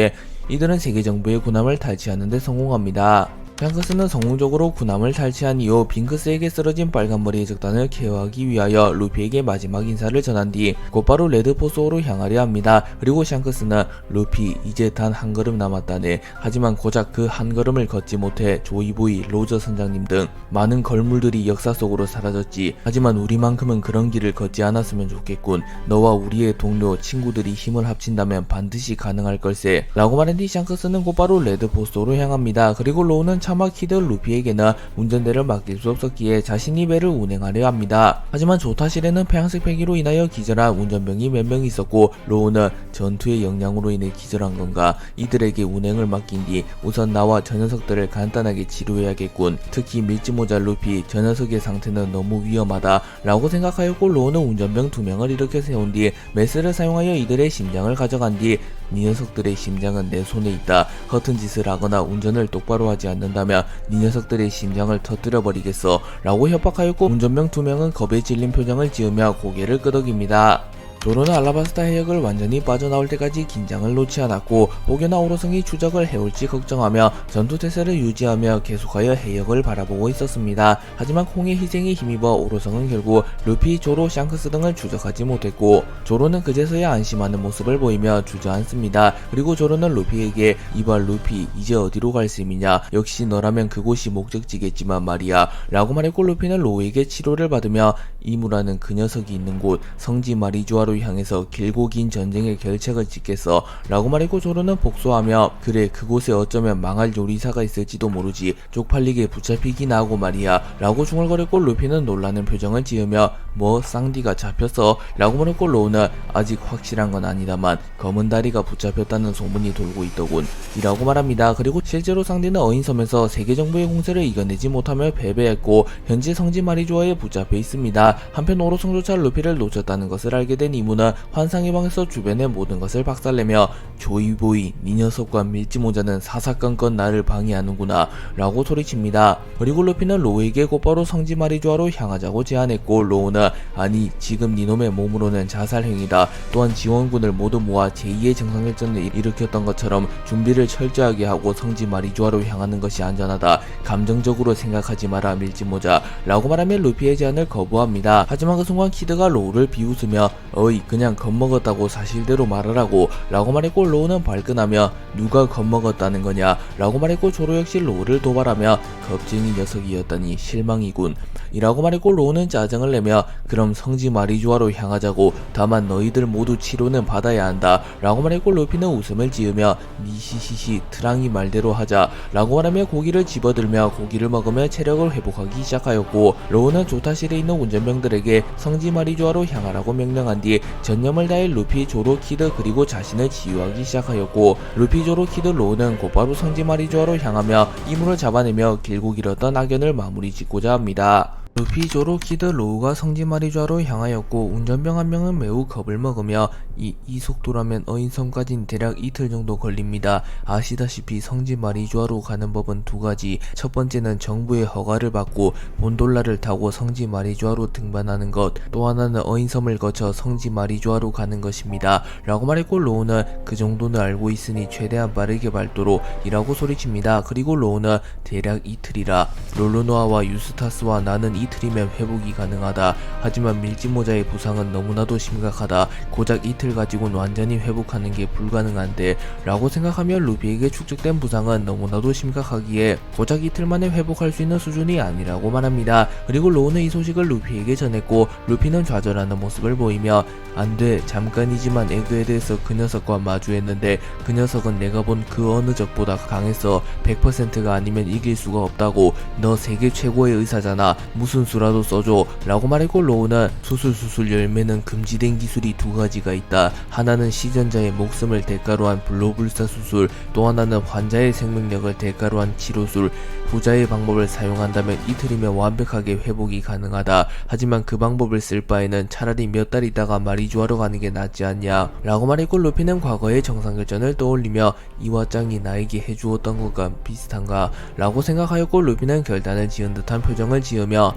이들은 세계 정부의 군함을 탈취하는 데 성공합니다. 샹크스는 성공적으로 군함을 탈취한 이후 빙크스에게 쓰러진 빨간머리의 적단을 케어하기 위하여 루피에게 마지막 인사를 전한 뒤 곧바로 레드포스호로 향하려 합니다. 그리고 샹크스는 루피, 이제 단 한 걸음 남았다네. 하지만 고작 그 한 걸음을 걷지 못해 조이보이, 로저 선장님 등 많은 걸물들이 역사 속으로 사라졌지. 하지만 우리만큼은 그런 길을 걷지 않았으면 좋겠군. 너와 우리의 동료, 친구들이 힘을 합친다면 반드시 가능할 걸세 라고 말한 뒤 샹크스는 곧바로 레드포스호로 향합니다. 그리고 로우는 차마 키드 루피에게는 운전대를 맡길 수 없었기에 자신이 배를 운행하려 합니다. 하지만 조타실에는 폐양색 폐기로 인하여 기절한 운전병이 몇 명 있었고, 로우는 전투의 영향으로 인해 기절한 건가. 이들에게 운행을 맡긴 뒤 우선 나와 저 녀석들을 간단하게 치료해야겠군. 특히 밀짚모자 루피, 저 녀석의 상태는 너무 위험하다 라고 생각하였고, 로우는 운전병 2명을 일으켜 세운 뒤 메스를 사용하여 이들의 심장을 가져간 뒤 이 녀석들의 심장은 내 손에 있다. 허튼 짓을 하거나 운전을 똑바로 하지 않는다면 이 녀석들의 심장을 터뜨려 버리겠어 라고 협박하였고, 운전병 2명은 겁에 질린 표정을 지으며 고개를 끄덕입니다. 조로는 알라바스타 해역을 완전히 빠져나올 때까지 긴장을 놓지 않았고, 혹여나 오로성이 추적을 해올지 걱정하며 전투태세를 유지하며 계속하여 해역을 바라보고 있었습니다. 하지만 콩의 희생에 힘입어 오로성은 결국 루피, 조로, 샹크스 등을 추적하지 못했고, 조로는 그제서야 안심하는 모습을 보이며 주저앉습니다. 그리고 조로는 루피에게 이봐 루피, 이제 어디로 갈 셈이냐. 역시 너라면 그곳이 목적지겠지만 말이야 라고 말했고, 루피는 로우에게 치료를 받으며 이무라는 그 녀석이 있는 곳, 성지 마리주아로 조로를 향해서 길고 긴 전쟁의 결책을 짓겠어 라고 말했고, 조로는 복수하며 그래 그곳에 어쩌면 망할 요리사가 있을지도 모르지, 쪽팔리게 붙잡히기나 하고 말이야 라고 중얼거렸고, 루피는 놀라는 표정을 지으며 뭐 쌍디가 잡혔어 라고 말했고, 로우는 아직 확실한 건 아니다만 검은 다리가 붙잡혔다는 소문이 돌고 있더군 이라고 말합니다. 그리고 실제로 쌍디는 어인섬에서 세계 정부의 공세를 이겨내지 못하며 패배했고 현재 성지 마리조아에 붙잡혀 있습니다. 한편 오로성조차 루피를 놓쳤다는 것을 알게 된 이무는 환상의 방에서 주변의 모든 것을 박살내며 조이보이 니 녀석과 밀지모자는 사사건건 나를 방해하는구나 라고 소리칩니다. 그리고 루피는 로우에게 곧바로 성지 마리조아로 향하자고 제안했고, 로우는 아니 지금 니놈의 몸으로는 자살행위다, 또한 지원군을 모두 모아 제2의 정상결전을 일으켰던 것처럼 준비를 철저하게 하고 성지 마리조아로 향하는 것이 안전하다, 감정적으로 생각하지 마라 밀지모자 라고 말하며 루피의 제안을 거부합니다. 하지만 그 순간 키드가 로우를 비웃으며 어이 그냥 겁먹었다고 사실대로 말하라고 라고 말했고, 로우는 발끈하며 누가 겁먹었다는 거냐 라고 말했고, 조로 역시 로우를 도발하며 겁쟁이 녀석이었다니 실망이군 이라고 말했고, 로우는 짜증을 내며 그럼 성지 마리조아로 향하자고, 다만 너희들 모두 치료는 받아야 한다 라고 말했고, 루피는 웃음을 지으며 니시시시 트랑이 말대로 하자 라고 말하며 고기를 집어들며 고기를 먹으며 체력을 회복하기 시작하였고, 로우는 조타실에 있는 운전병들에게 성지 마리조아로 향하라고 명령한 뒤 전념을 다해 루피, 조로, 키드 그리고 자신을 치유하기 시작하였고, 루피, 조로, 키드, 로우는 곧바로 성지 마리조아로 향하며 이물을 잡아내며 길고 길었던 악연을 마무리 짓고자 합니다. 루피, 조로, 키드, 로우가 성지 마리조아로 향하였고, 운전병 한 명은 매우 겁을 먹으며 이 속도라면 어인섬까진 대략 이틀 정도 걸립니다. 아시다시피 성지 마리조아로 가는 법은 두 가지, 첫 번째는 정부의 허가를 받고 곤돌라를 타고 성지 마리조아로 등반하는 것, 또 하나는 어인섬을 거쳐 성지 마리조아로 가는 것입니다 라고 말했고, 로우는 그 정도는 알고 있으니 최대한 빠르게 밟도록 이라고 소리칩니다. 그리고 로우는 대략 이틀이라, 롤로노아와 유스타스와 나는 이틀이면 회복이 가능하다, 하지만 밀지모자의 부상은 너무나도 심각하다, 고작 이틀 가지고는 완전히 회복하는 게 불가능한데 라고 생각하며 루피에게 축적된 부상은 너무나도 심각하기에 고작 이틀 만에 회복할 수 있는 수준이 아니라고 말합니다. 그리고 로우는 이 소식을 루피에게 전했고, 루피는 좌절하는 모습을 보이며 안돼, 잠깐이지만 에그헤드에서 그 녀석과 마주했는데 그 녀석은 내가 본 그 어느 적보다 강해서 100%가 아니면 이길 수가 없다고, 너 세계 최고의 의사잖아, 무슨 수라도 써줘 라고 말했고, 로우는 수술 열매는 금지된 기술이 두 가지가 있다, 하나는 시전자의 목숨을 대가로 한 불로불사 수술, 또 하나는 환자의 생명력을 대가로 한 치료술, 후자의 방법을 사용한다면 이틀이면 완벽하게 회복이 가능하다, 하지만 그 방법을 쓸 바에는 차라리 몇 달 있다가 마리조아로 가는 게 낫지 않냐 라고 말했고, 루피는 과거의 정상결전을 떠올리며 이와짱이 나에게 해주었던 것과 비슷한가 라고 생각하였고, 루피는 결단을 지은 듯한 표정을 지으며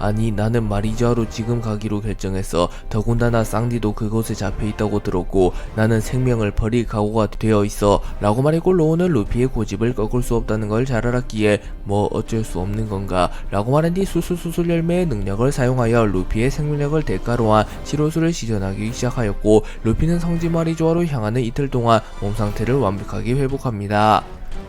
아니 나는 마리조아로 지금 가기로 결정했어. 더군다나 쌍디도 그곳에 잡혀있다고 들었고 나는 생명을 버릴 각오가 되어 있어 라고 말했고, 로우는 루피의 고집을 꺾을 수 없다는 걸 잘 알았기에 뭐 어쩔 수 없는 건가 라고 말한 뒤 수술 열매의 능력을 사용하여 루피의 생명력을 대가로 한 치료술을 시전하기 시작하였고, 루피는 성지 마리조아로 향하는 이틀 동안 몸 상태를 완벽하게 회복합니다.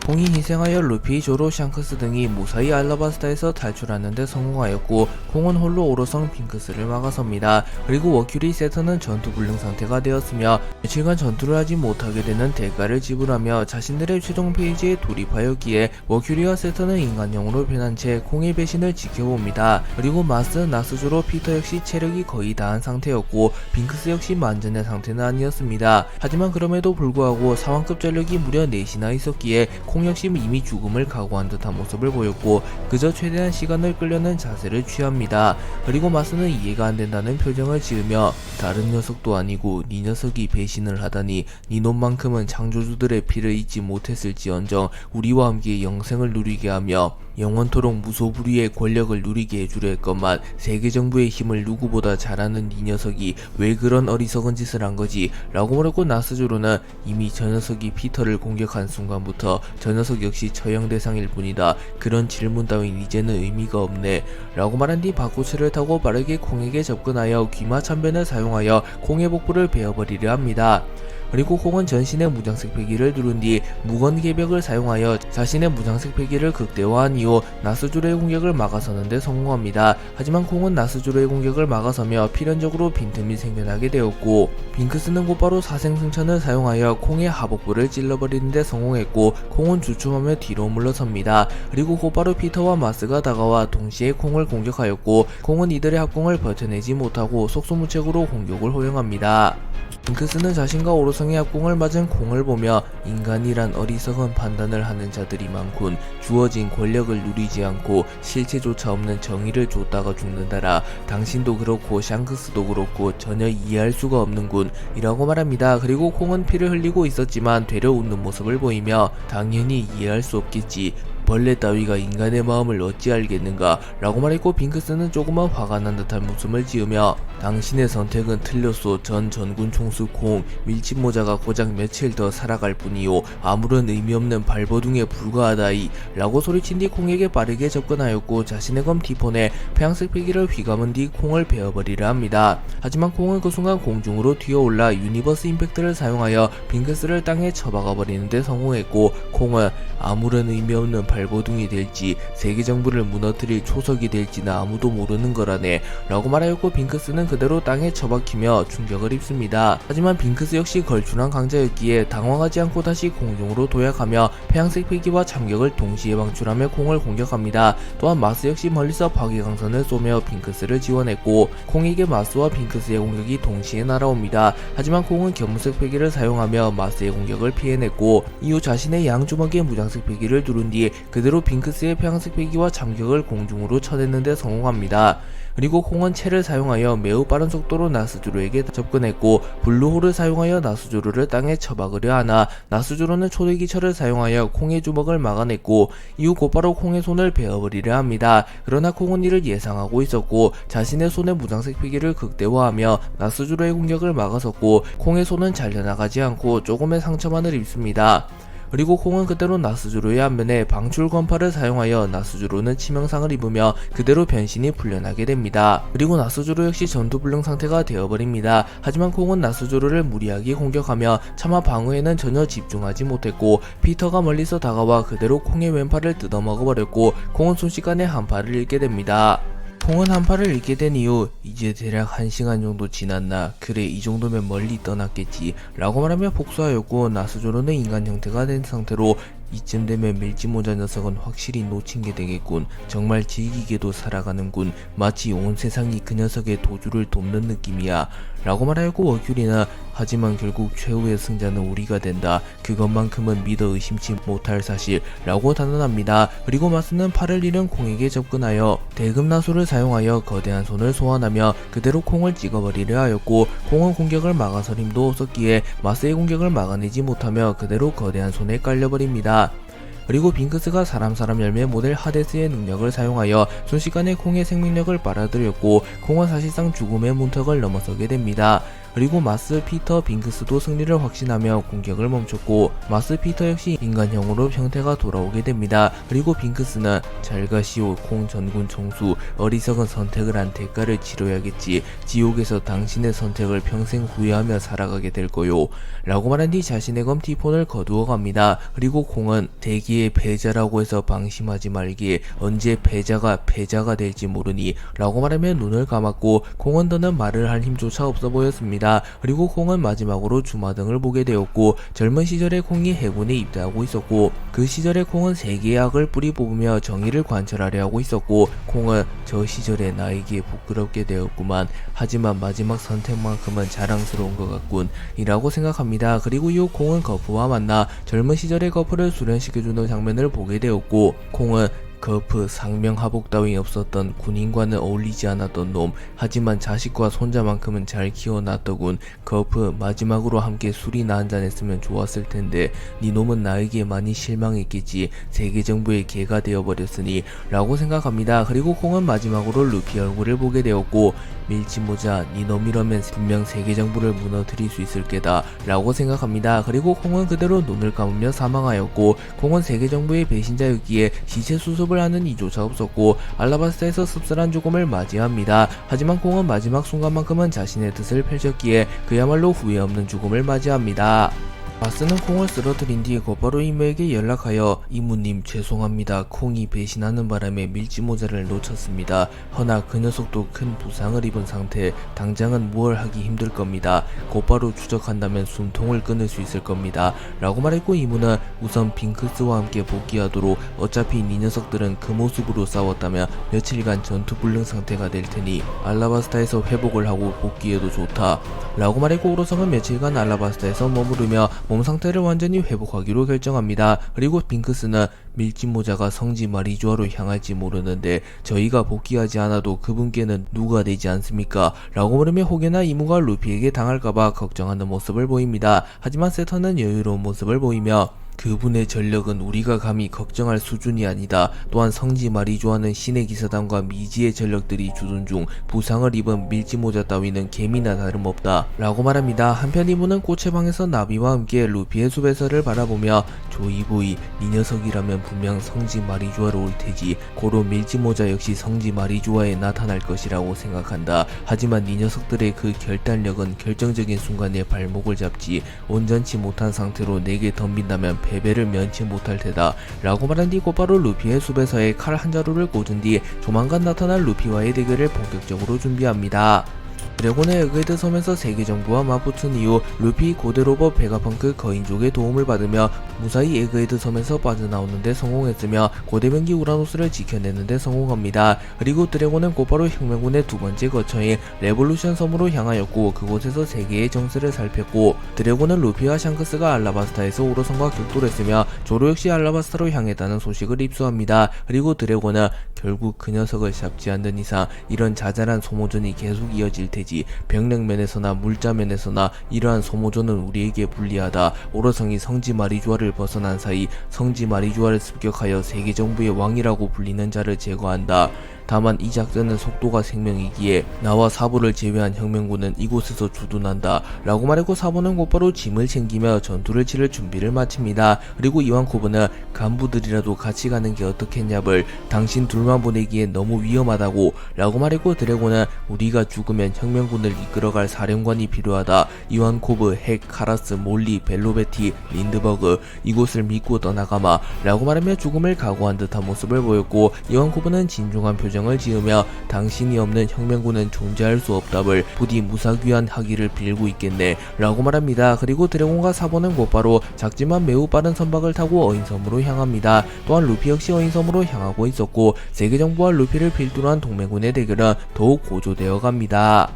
공이 희생하여 루피, 조로, 샹크스 등이 무사히 알라바스타에서 탈출하는 데 성공하였고, 콩은 홀로 오로성 핑크스를 막아섭니다. 그리고 워큐리, 세턴은 전투 불능 상태가 되었으며 며칠간 전투를 하지 못하게 되는 대가를 지불하며 자신들의 최종 페이지에 돌입하였기에 워큐리와 세턴은 인간형으로 변한 채 콩의 배신을 지켜봅니다. 그리고 마스, 나스조로, 피터 역시 체력이 거의 다한 상태였고 핑크스 역시 만전의 상태는 아니었습니다. 하지만 그럼에도 불구하고 사왕급 전력이 무려 4이나 있었기에 콩 역시 이미 죽음을 각오한 듯한 모습을 보였고 그저 최대한 시간을 끌려는 자세를 취합니다. 그리고 마스는 이해가 안 된다는 표정을 지으며 다른 녀석도 아니고 네 녀석이 배신을 하다니 네 놈만큼은 창조주들의 피를 잊지 못했을지언정 우리와 함께 영생을 누리게 하며 영원토록 무소불위의 권력을 누리게 해주려 했건만 세계 정부의 힘을 누구보다 잘 아는 네 녀석이 왜 그런 어리석은 짓을 한 거지 라고 말했고, 나스조로는 이미 저 녀석이 피터를 공격한 순간부터 저 녀석 역시 처형 대상일 뿐이다. 그런 질문 따윈 이제는 의미가 없네 라고 말한 뒤 바코츠를 타고 빠르게 콩에게 접근하여 귀마 참변을 사용하여 콩의 복부를 베어버리려 합니다. 그리고 콩은 전신의 무장색 패기를 누른 뒤 무건 개벽을 사용하여 자신의 무장색 패기를 극대화한 이후 나스조로의 공격을 막아서는 데 성공합니다. 하지만 콩은 나스조로의 공격을 막아서며 필연적으로 빈틈이 생겨나게 되었고, 빙크스는 곧바로 사생승천을 사용하여 콩의 하복부를 찔러버리는 데 성공했고, 콩은 주춤하며 뒤로 물러섭니다. 그리고 곧바로 피터와 마스가 다가와 동시에 콩을 공격하였고, 콩은 이들의 합공을 버텨내지 못하고 속수무책으로 공격을 허용합니다. 빙크스는 자신과 오로성의 합공을 맞은 콩을 보며 인간이란 어리석은 판단을 하는 자들이 많군. 주어진 권력을 누리지 않고 실체조차 없는 정의를 줬다가 죽는다라. 당신도 그렇고 샹크스도 그렇고 전혀 이해할 수가 없는군 이라고 말합니다. 그리고 콩은 피를 흘리고 있었지만 되려 웃는 모습을 보이며 당연히 이해할 수 없겠지. 벌레 따위가 인간의 마음을 어찌 알겠는가 라고 말했고, 빙크스는 조금만 화가 난 듯한 웃음을 지으며 당신의 선택은 틀렸소. 전 전군 총수 콩. 밀짚모자가 고작 며칠 더 살아갈 뿐이요. 아무런 의미 없는 발버둥에 불과하다이 라고 소리친 뒤 콩에게 빠르게 접근하였고, 자신의 검 티폰에 폐양색 패기를 휘감은 뒤 콩을 베어버리려 합니다. 하지만 콩은 그 순간 공중으로 튀어올라 유니버스 임팩트를 사용하여 빙크스를 땅에 처박아 버리는데 성공했고, 콩은 아무런 의미 없는 발버둥이 될지 세계 정부를 무너뜨릴 초석이 될지는 아무도 모르는 거라네 라고 말하였고, 빙크스는 그대로 땅에 처박히며 충격을 입습니다. 하지만 빙크스 역시 걸출한 강자였기에 당황하지 않고 다시 공중으로 도약하며 폐양색 패기와 참격을 동시에 방출하며 콩을 공격합니다. 또한 마스 역시 멀리서 파괴강선을 쏘며 빙크스를 지원했고, 콩에게 마스와 빙크스의 공격이 동시에 날아옵니다. 하지만 콩은 견무색 패기를 사용하며 마스의 공격을 피해냈고, 이후 자신의 양주먹에 무장색 패기를 두른 뒤 그대로 빙크스의 폐양색 패기와 참격을 공중으로 쳐냈는데 성공합니다. 그리고 콩은 채를 사용하여 매우 빠른 속도로 나스조로에게 접근했고, 블루홀을 사용하여 나스조로를 땅에 처박으려 하나 나스조로는 초대기철을 사용하여 콩의 주먹을 막아냈고, 이후 곧바로 콩의 손을 베어버리려 합니다. 그러나 콩은 이를 예상하고 있었고 자신의 손의 무장색 패기를 극대화하며 나스조로의 공격을 막아섰고, 콩의 손은 잘려나가지 않고 조금의 상처만을 입습니다. 그리고 콩은 그대로 나스조로의 안면에 방출 건파를 사용하여 나스조로는 치명상을 입으며 그대로 변신이 풀려나게 됩니다. 그리고 나스조로 역시 전투불능 상태가 되어버립니다. 하지만 콩은 나스조로를 무리하게 공격하며 차마 방어에는 전혀 집중하지 못했고, 피터가 멀리서 다가와 그대로 콩의 왼팔을 뜯어먹어버렸고, 콩은 순식간에 한 팔을 잃게 됩니다. 콩은 한 팔을 잃게 된 이후 이제 대략 1시간 정도 지났나, 그래 이 정도면 멀리 떠났겠지 라고 말하며 복수하였고, 나스조로는 인간 형태가 된 상태로 이쯤 되면 밀짚모자 녀석은 확실히 놓친 게 되겠군. 정말 질기게도 살아가는군. 마치 온 세상이 그 녀석의 도주를 돕는 느낌이야 라고 말하였고, 워큐리는 하지만 결국 최후의 승자는 우리가 된다. 그것만큼은 믿어 의심치 못할 사실 라고 단언합니다. 그리고 마스는 팔을 잃은 콩에게 접근하여 대금나수를 사용하여 거대한 손을 소환하며 그대로 콩을 찍어버리려 하였고, 콩은 공격을 막아설 힘도 없었기에 마스의 공격을 막아내지 못하며 그대로 거대한 손에 깔려버립니다. 그리고 빙크스가 사람 열매 모델 하데스의 능력을 사용하여 순식간에 콩의 생명력을 빨아들였고, 콩은 사실상 죽음의 문턱을 넘어서게 됩니다. 그리고 마스, 피터, 빙크스도 승리를 확신하며 공격을 멈췄고, 마스, 피터 역시 인간형으로 형태가 돌아오게 됩니다. 그리고 빙크스는 잘 가시오 콩 전군 총수, 어리석은 선택을 한 대가를 치러야겠지. 지옥에서 당신의 선택을 평생 후회하며 살아가게 될 거요 라고 말한 뒤 자신의 검 티폰을 거두어 갑니다. 그리고 콩은 대기의 패자라고 해서 방심하지 말기에 언제 패자가 될지 모르니 라고 말하며 눈을 감았고, 콩은 더는 말을 할 힘조차 없어 보였습니다. 그리고 콩은 마지막으로 주마등을 보게 되었고, 젊은 시절에 콩이 해군에 입대하고 있었고, 그 시절에 콩은 세계의 악을 뿌리 뽑으며 정의를 관철하려 하고 있었고, 콩은 저 시절에 나에게 부끄럽게 되었구만. 하지만 마지막 선택만큼은 자랑스러운 것 같군 이라고 생각합니다. 그리고 이후 콩은 거프와 만나 젊은 시절의 거프를 수련시켜주는 장면을 보게 되었고, 콩은 거프 상명하복 따위 없었던 군인과는 어울리지 않았던 놈, 하지만 자식과 손자만큼은 잘 키워놨더군. 거프 마지막으로 함께 술이나 한잔 했으면 좋았을 텐데 네 놈은 나에게 많이 실망했겠지. 세계정부의 개가 되어버렸으니 라고 생각합니다. 그리고 콩은 마지막으로 루피 얼굴을 보게 되었고, 밀짚모자 네 놈이라면 분명 세계정부를 무너뜨릴 수 있을 게다 라고 생각합니다. 그리고 콩은 그대로 눈을 감으며 사망하였고, 콩은 세계정부의 배신자였기에 시체 수습을 위협을 하는 이조차 없었고 알라바스타에서 씁쓸한 죽음을 맞이합니다. 하지만 콩은 마지막 순간만큼은 자신의 뜻을 펼쳤기에 그야말로 후회 없는 죽음을 맞이합니다. 바스는 콩을 쓰러뜨린 뒤 곧바로 이모에게 연락하여 이모님 죄송합니다. 콩이 배신하는 바람에 밀짚모자를 놓쳤습니다. 허나 그 녀석도 큰 부상을 입은 상태 당장은 뭘 하기 힘들 겁니다. 곧바로 추적한다면 숨통을 끊을 수 있을 겁니다. 라고 말했고 이모는 우선 빙크스와 함께 복귀하도록 어차피 이 녀석들은 그 모습으로 싸웠다면 며칠간 전투불능 상태가 될 테니 알라바스타에서 회복을 하고 복귀해도 좋다. 라고 말했고 오로성은 며칠간 알라바스타에서 머무르며 몸 상태를 완전히 회복하기로 결정합니다. 그리고 빙크스는 밀짚모자가 성지 마리주아로 향할지 모르는데 저희가 복귀하지 않아도 그분께는 누가 되지 않습니까? 라고 물으며 혹여나 이모가 루피에게 당할까봐 걱정하는 모습을 보입니다. 하지만 세터는 여유로운 모습을 보이며 그분의 전력은 우리가 감히 걱정할 수준이 아니다. 또한 성지 마리주아는 신의 기사단과 미지의 전력들이 주둔 중 부상을 입은 밀짚모자 따위는 개미나 다름없다. 라고 말합니다. 한편 이모는 꽃의 방에서 나비와 함께 루피의 숲에서를 바라보며 조이보이 이 녀석이라면 분명 성지 마리주아로 올 테지. 고로 밀짚모자 역시 성지 마리주아에 나타날 것이라고 생각한다. 하지만 이 녀석들의 그 결단력은 결정적인 순간에 발목을 잡지 온전치 못한 상태로 내게 덤빈다면 패배를 면치 못할 테다. 라고 말한 뒤 곧바로 루피의 숲에서의 칼 한 자루를 꽂은 뒤 조만간 나타날 루피와의 대결을 본격적으로 준비합니다. 드래곤의 에그헤드 섬에서 세계 정부와 맞붙은 이후 루피, 고대로버, 베가펑크, 거인족의 도움을 받으며 무사히 에그헤드 섬에서 빠져나오는데 성공했으며 고대병기 우라노스를 지켜내는데 성공합니다. 그리고 드래곤은 곧바로 혁명군의 두 번째 거처인 레볼루션 섬으로 향하였고 그곳에서 세계의 정세를 살폈고 드래곤은 루피와 샹크스가 알라바스타에서 오로성과 격돌했으며 조로 역시 알라바스타로 향했다는 소식을 입수합니다. 그리고 드래곤은 결국 그 녀석을 잡지 않는 이상 이런 자잘한 소모전이 계속 이어질 테지. 병력면에서나 물자면에서나 이러한 소모전은 우리에게 불리하다. 오로성이 성지 마리주아를 벗어난 사이 성지 마리주아를 습격하여 세계 정부의 왕이라고 불리는 자를 제거한다. 다만 이 작전은 속도가 생명이기에 나와 사부를 제외한 혁명군은 이곳에서 주둔한다. 라고 말했고 사부는 곧바로 짐을 챙기며 전투를 치를 준비를 마칩니다. 그리고 이완코브는 간부들이라도 같이 가는 게 어떻겠냐벌 당신 둘만 보내기엔 너무 위험하다고 라고 말했고 드래곤은 우리가 죽으면 혁명군을 이끌어갈 사령관이 필요하다. 이완코브, 핵, 카라스, 몰리, 벨로베티, 린드버그 이곳을 믿고 떠나가마 라고 말하며 죽음을 각오한 듯한 모습을 보였고 이완코브는 진중한 표정을 지으며 당신이 없는 혁명군은 존재할 수 없다벌 부디 무사귀한 하기를 빌고 있겠네 라고 말합니다. 그리고 드래곤과 사보는 곧바로 작지만 매우 빠른 선박을 타고 어인섬으로 향합니다. 또한 루피 역시 어인섬으로 향하고 있었고 세계정부와 루피를 필두로 한 동맹군의 대결은 더욱 고조되어 갑니다.